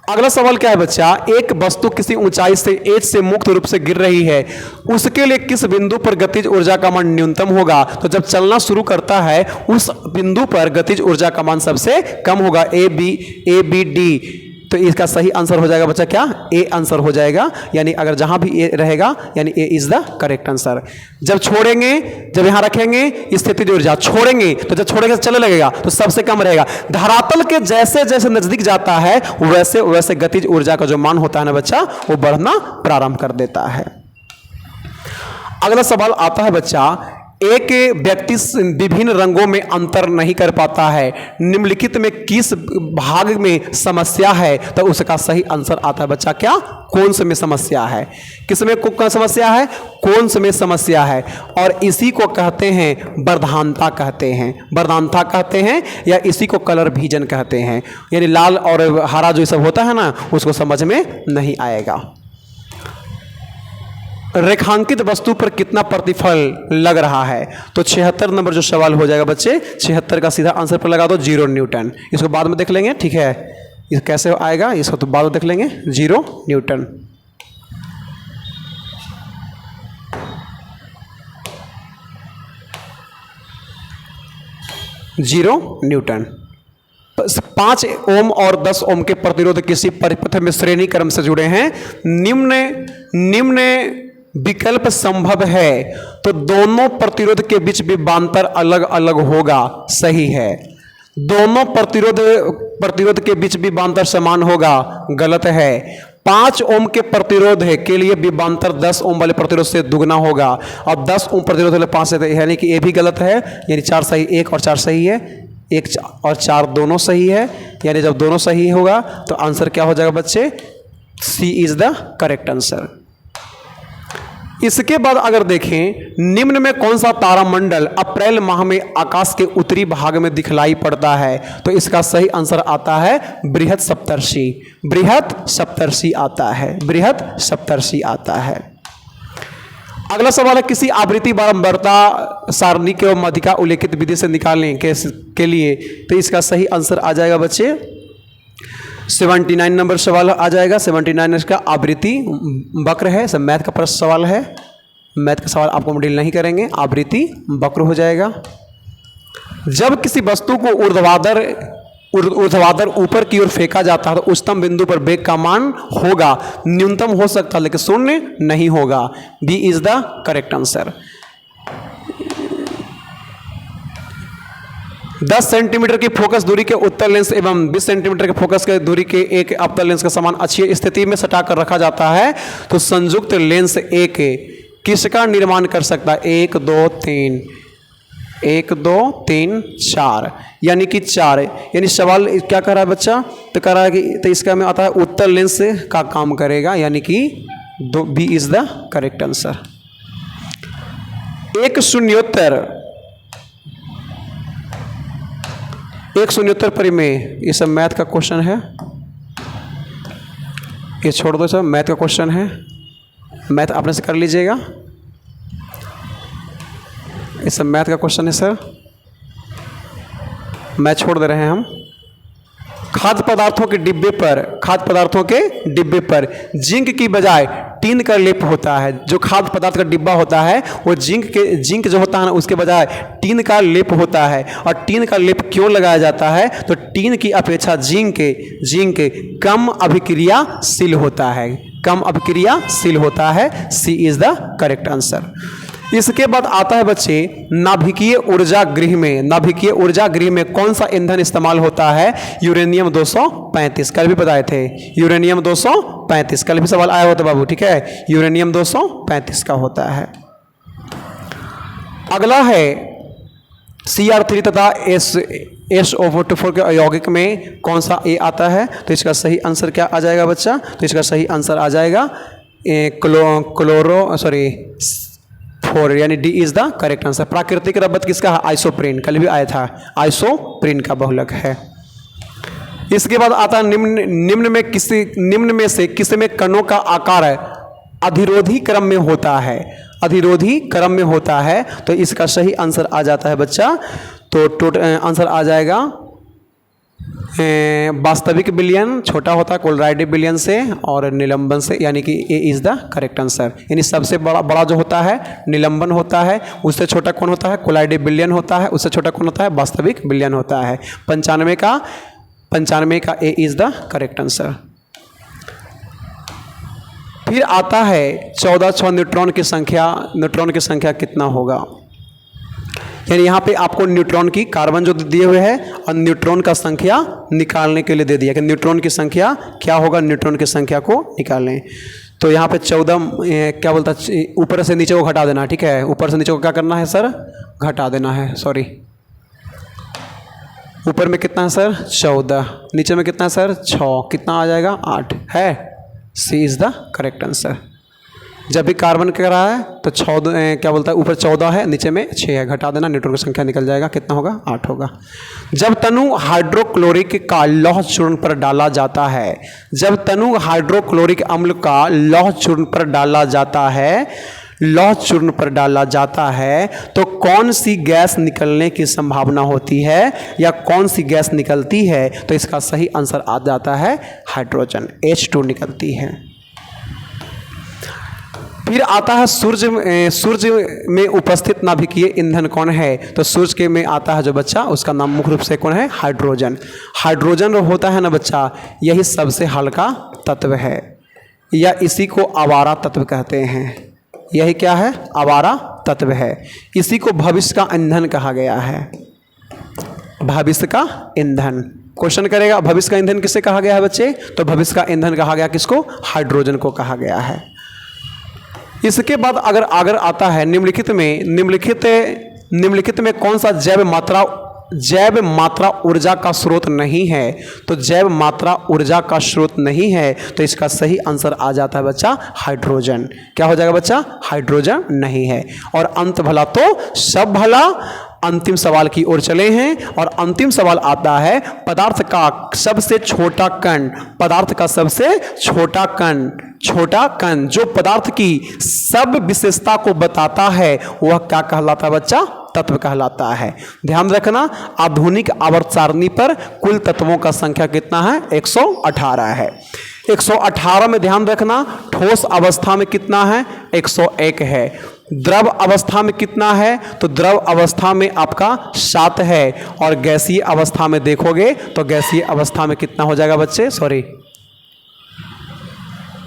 अगला सवाल क्या है बच्चा, एक वस्तु किसी ऊंचाई से एच से मुक्त रूप से गिर रही है, उसके लिए किस बिंदु पर गतिज ऊर्जा का मान न्यूनतम होगा, तो जब चलना शुरू करता है उस बिंदु पर गतिज ऊर्जा का मान सबसे कम होगा, ए बी डी। तो इसका सही आंसर हो जाएगा बच्चा क्या, ए आंसर हो जाएगा। यानी अगर जहां भी ए रहेगा यानी ए इज द करेक्ट आंसर। जब छोड़ेंगे, जब यहां रखेंगे स्थितिज ऊर्जा, छोड़ेंगे तो जब छोड़ेंगे चलने लगेगा तो सबसे कम रहेगा। धरातल के जैसे जैसे नजदीक जाता है वैसे वैसे गतिज ऊर्जा का जो मान होता है ना बच्चा वो बढ़ना प्रारंभ कर देता है। अगला सवाल आता है बच्चा, एक व्यक्ति विभिन्न रंगों में अंतर नहीं कर पाता है, निम्नलिखित में किस भाग में समस्या है, तो उसका सही आंसर आता है बच्चा क्या, कौन से में समस्या है, किसमें समस्या है, कौन से में समस्या है। और इसी को कहते हैं वर्धानता कहते हैं, वर्धानता कहते हैं, या इसी को कलर विजन कहते हैं। यानी लाल और हरा जो सब होता है ना उसको समझ में नहीं आएगा। रेखांकित वस्तु पर कितना प्रतिफल लग रहा है, तो 76 नंबर जो सवाल हो जाएगा बच्चे, 76 का सीधा आंसर पर लगा दो 0 न्यूटन। इसको बाद में देख लेंगे, ठीक है, ये कैसे आएगा इसको तो बाद में देख लेंगे। 0 न्यूटन। Zero Newton. 5 ओम और 10 ओम के प्रतिरोध किसी परिपथ में श्रेणी क्रम से जुड़े हैं, निम्न विकल्प संभव है, तो दोनों प्रतिरोध के बीच विभवांतर अलग अलग होगा, सही है। दोनों प्रतिरोध के बीच विभवांतर समान होगा, गलत है। 5 ओम के प्रतिरोध के लिए विभवांतर 10 ओम वाले प्रतिरोध से दुगना होगा, और 10 ओम प्रतिरोध वाले 5 से, यानी कि ये भी गलत है। यानी 4 सही, 1 और 4 सही है, 1 और 4 दोनों सही है। यानी जब दोनों सही होगा तो आंसर क्या हो जाएगा बच्चे, सी इज द करेक्ट आंसर। इसके बाद अगर देखें, निम्न में कौन सा तारामंडल अप्रैल माह में आकाश के उत्तरी भाग में दिखलाई पड़ता है, तो इसका सही आंसर आता है बृहद सप्तर्षि। बृहद सप्तर्षि आता है, बृहद सप्तर्षि आता है। अगला सवाल है, किसी आवृत्ति बारंबारता सारणी के माध्यिका उल्लेखित विधि से निकालने के लिए, तो इसका सही आंसर आ जाएगा बच्चे 79 नंबर सवाल आ जाएगा। 79 इसका आवृत्ति वक्र है। सब मैथ का प्रश्न सवाल है। मैथ का सवाल आपको डील नहीं करेंगे, आवृत्ति वक्र हो जाएगा। जब किसी वस्तु को ऊर्ध्वाधर ऊपर की ओर फेंका जाता है तो उच्चतम बिंदु पर वेग का मान होगा, न्यूनतम हो सकता है लेकिन शून्य नहीं होगा। B is the correct answer. 10 centimetre की फोकस दूरी के उत्तल लेंस एवं 20 सेंटीमीटर के फोकस के दूरी के एक अवतल लेंस का समान अच्छी स्थिति में सटाकर रखा जाता है तो संयुक्त लेंस एक किसका निर्माण कर सकता है? 1 2 3 1 2 3 4 यानी कि 4। यानी सवाल क्या कर रहा है बच्चा? तो कह रहा है कि तो इसका में आता है उत्तल लेंस का काम करेगा, यानी कि B is the correct answer. 1 परिमेय, ये सब मैथ का क्वेश्चन है, ये छोड़ दो, सब मैथ का क्वेश्चन है, मैथ अपने से कर लीजिएगा। ये सब मैथ का क्वेश्चन है सर, मैथ छोड़ दे रहे हैं हम। खाद्य पदार्थों के डिब्बे पर जिंक की बजाय टीन का लेप होता है। जो खाद्य पदार्थ का डिब्बा होता है वो जिंक जो होता है ना उसके बजाय टीन का लेप होता है। और टीन का लेप क्यों लगाया जाता है? तो टीन की अपेक्षा जिंक कम अभिक्रियाशील होता है। सी इज द करेक्ट आंसर। इसके बाद आता है बच्चे नाभिकीय ऊर्जा गृह में कौन सा ईंधन इस्तेमाल होता है? यूरेनियम 235। कल भी बताए थे यूरेनियम 235, कल भी सवाल आया होता बाबू, ठीक है, यूरेनियम 235 का होता है। अगला है Cr3 तथा SO4 के यौगिक में कौन सा ए आता है? तो इसका सही आंसर क्या आ जाएगा बच्चा? तो इसका सही आंसर आ जाएगा क्लोरो यानी D is the correct answer. प्राकृतिक रबत किसका है? आइसोप्रीन, कल भी आया था, आइसोप्रीन का बहुलक है। इसके बाद आता है निम्न में से किसी में कणों का आकार अधिरोधी क्रम में होता है। तो इसका सही आंसर आ जाता है बच्चा, तो आंसर आ जाएगा वास्तविक बिलियन छोटा होता है कोलराइडी बिलियन से और निलंबन से, यानी कि A is the correct answer. यानी सबसे बड़ा जो होता है निलंबन होता है, उससे छोटा कौन होता है? कोलराइडी बिलियन होता है, उससे छोटा कौन होता है? वास्तविक बिलियन होता है। 95 का ए इज द करेक्ट आंसर। फिर आता है 14 न्यूट्रॉन की संख्या कितना होगा? यानी यहाँ पे आपको न्यूट्रॉन की कार्बन जो दिए हुए है और न्यूट्रॉन का संख्या निकालने के लिए दे दिया कि न्यूट्रॉन की संख्या क्या होगा, न्यूट्रॉन की संख्या को निकालें। तो यहाँ पे 14 क्या बोलता है, ऊपर से नीचे को घटा देना, ठीक है, ऊपर से नीचे को क्या करना है सर? घटा देना है, सॉरी। ऊपर में कितना है सर? 14, नीचे में कितना है सर? 6, कितना आ जाएगा? 8 है। सी इज द करेक्ट आंसर। जब भी कार्बन कह रहा है तो 14 क्या बोलता है, ऊपर 14 है, नीचे में 6 है, घटा देना, न्यूट्रॉन की संख्या निकल जाएगा, कितना होगा? 8 होगा। जब तनु हाइड्रोक्लोरिक का लौह चूर्ण पर डाला जाता है, तो कौन सी गैस निकलने की संभावना होती है या कौन सी गैस निकलती है? तो इसका सही आंसर आ जाता है हाइड्रोजन, H2 निकलती है। फिर आता है सूर्य में उपस्थित नाभिकीय ईंधन कौन है? तो सूर्य के में आता है जो बच्चा, उसका नाम मुख्य रूप से कौन है? हाइड्रोजन होता है ना बच्चा, यही सबसे हल्का तत्व है, या इसी को आवारा तत्व कहते हैं। यही क्या है? आवारा तत्व है। इसी को भविष्य का ईंधन कहा गया है। भविष्य का ईंधन क्वेश्चन करेगा, भविष्य का ईंधन किसे कहा गया है बच्चे? तो भविष्य का ईंधन कहा गया किसको? हाइड्रोजन को कहा गया है। इसके बाद अगर आता है निम्नलिखित में कौन सा जैव मात्रा ऊर्जा का स्रोत नहीं है? तो जैव मात्रा ऊर्जा का स्रोत नहीं है, तो इसका सही आंसर आ जाता है बच्चा हाइड्रोजन। क्या हो जाएगा बच्चा? हाइड्रोजन नहीं है। और अंत भला तो सब भला, अंतिम सवाल की ओर चले हैं और अंतिम सवाल आता है पदार्थ का सबसे छोटा कण। पदार्थ का सबसे छोटा कण जो पदार्थ की सब विशेषता को बताता है वह क्या कहलाता है बच्चा? तत्व कहलाता है। ध्यान रखना, आधुनिक आवर्त सारणी पर कुल तत्वों का संख्या कितना है? 118 है। 118 में ध्यान रखना, ठोस अवस्था में कितना है? 101 है। द्रव अवस्था में कितना है? तो द्रव अवस्था में आपका 7 है और गैसीय अवस्था में देखोगे तो गैसीय अवस्था में कितना हो जाएगा बच्चे?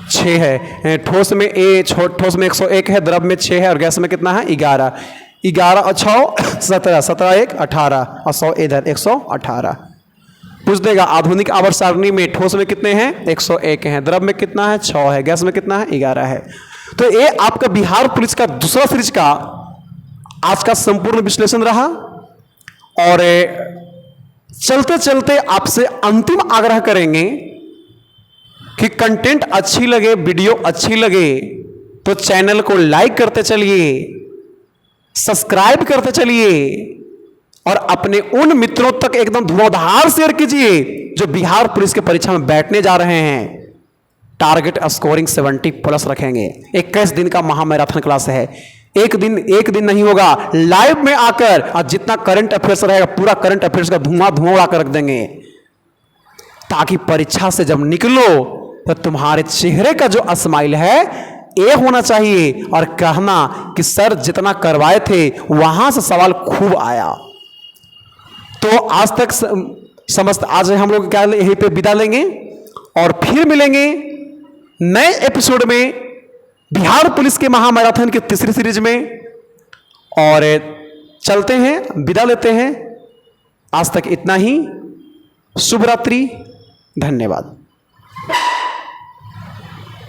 6 है। ठोस में 101 है, द्रव में 6 है और गैस में कितना है? 11 और 6 17 17 1 18 और 100 इधर 118। पूछ देगा आधुनिक आवर्त सारणी में ठोस में कितने हैं? 101 हैं, द्रव में कितना है? 6 है, गैस में कितना है? 11 है। तो ये आपका बिहार पुलिस का दूसरा सीरीज का आज का संपूर्ण विश्लेषण रहा और चलते चलते आपसे अंतिम आग्रह करेंगे कि कंटेंट अच्छी लगे, वीडियो अच्छी लगे तो चैनल को लाइक करते चलिए, सब्सक्राइब करते चलिए और अपने उन मित्रों तक एकदम धुआंधार शेयर कीजिए जो बिहार पुलिस की परीक्षा में बैठने जा रहे हैं। टारगेट स्कोरिंग 70+ रखेंगे। 21 दिन का महामैराथन क्लास है। एक दिन नहीं होगा, लाइव में आकर और जितना करंट अफेयर्स रहेगा पूरा करंट अफेयर्स का धुआं उड़ा कर रख देंगे, ताकि परीक्षा से जब निकलो तो तुम्हारे चेहरे का जो स्माइल है ये होना चाहिए और कहना कि सर जितना करवाए थे वहां से सवाल खूब आया। तो आज तक समस्त आज हम लोग क्या यहीं पे विदा लेंगे और फिर मिलेंगे नए एपिसोड में बिहार पुलिस के महामैराथन की तीसरी सीरीज में। और चलते हैं, विदा लेते हैं। आज तक इतना ही। शुभ रात्रि, धन्यवाद।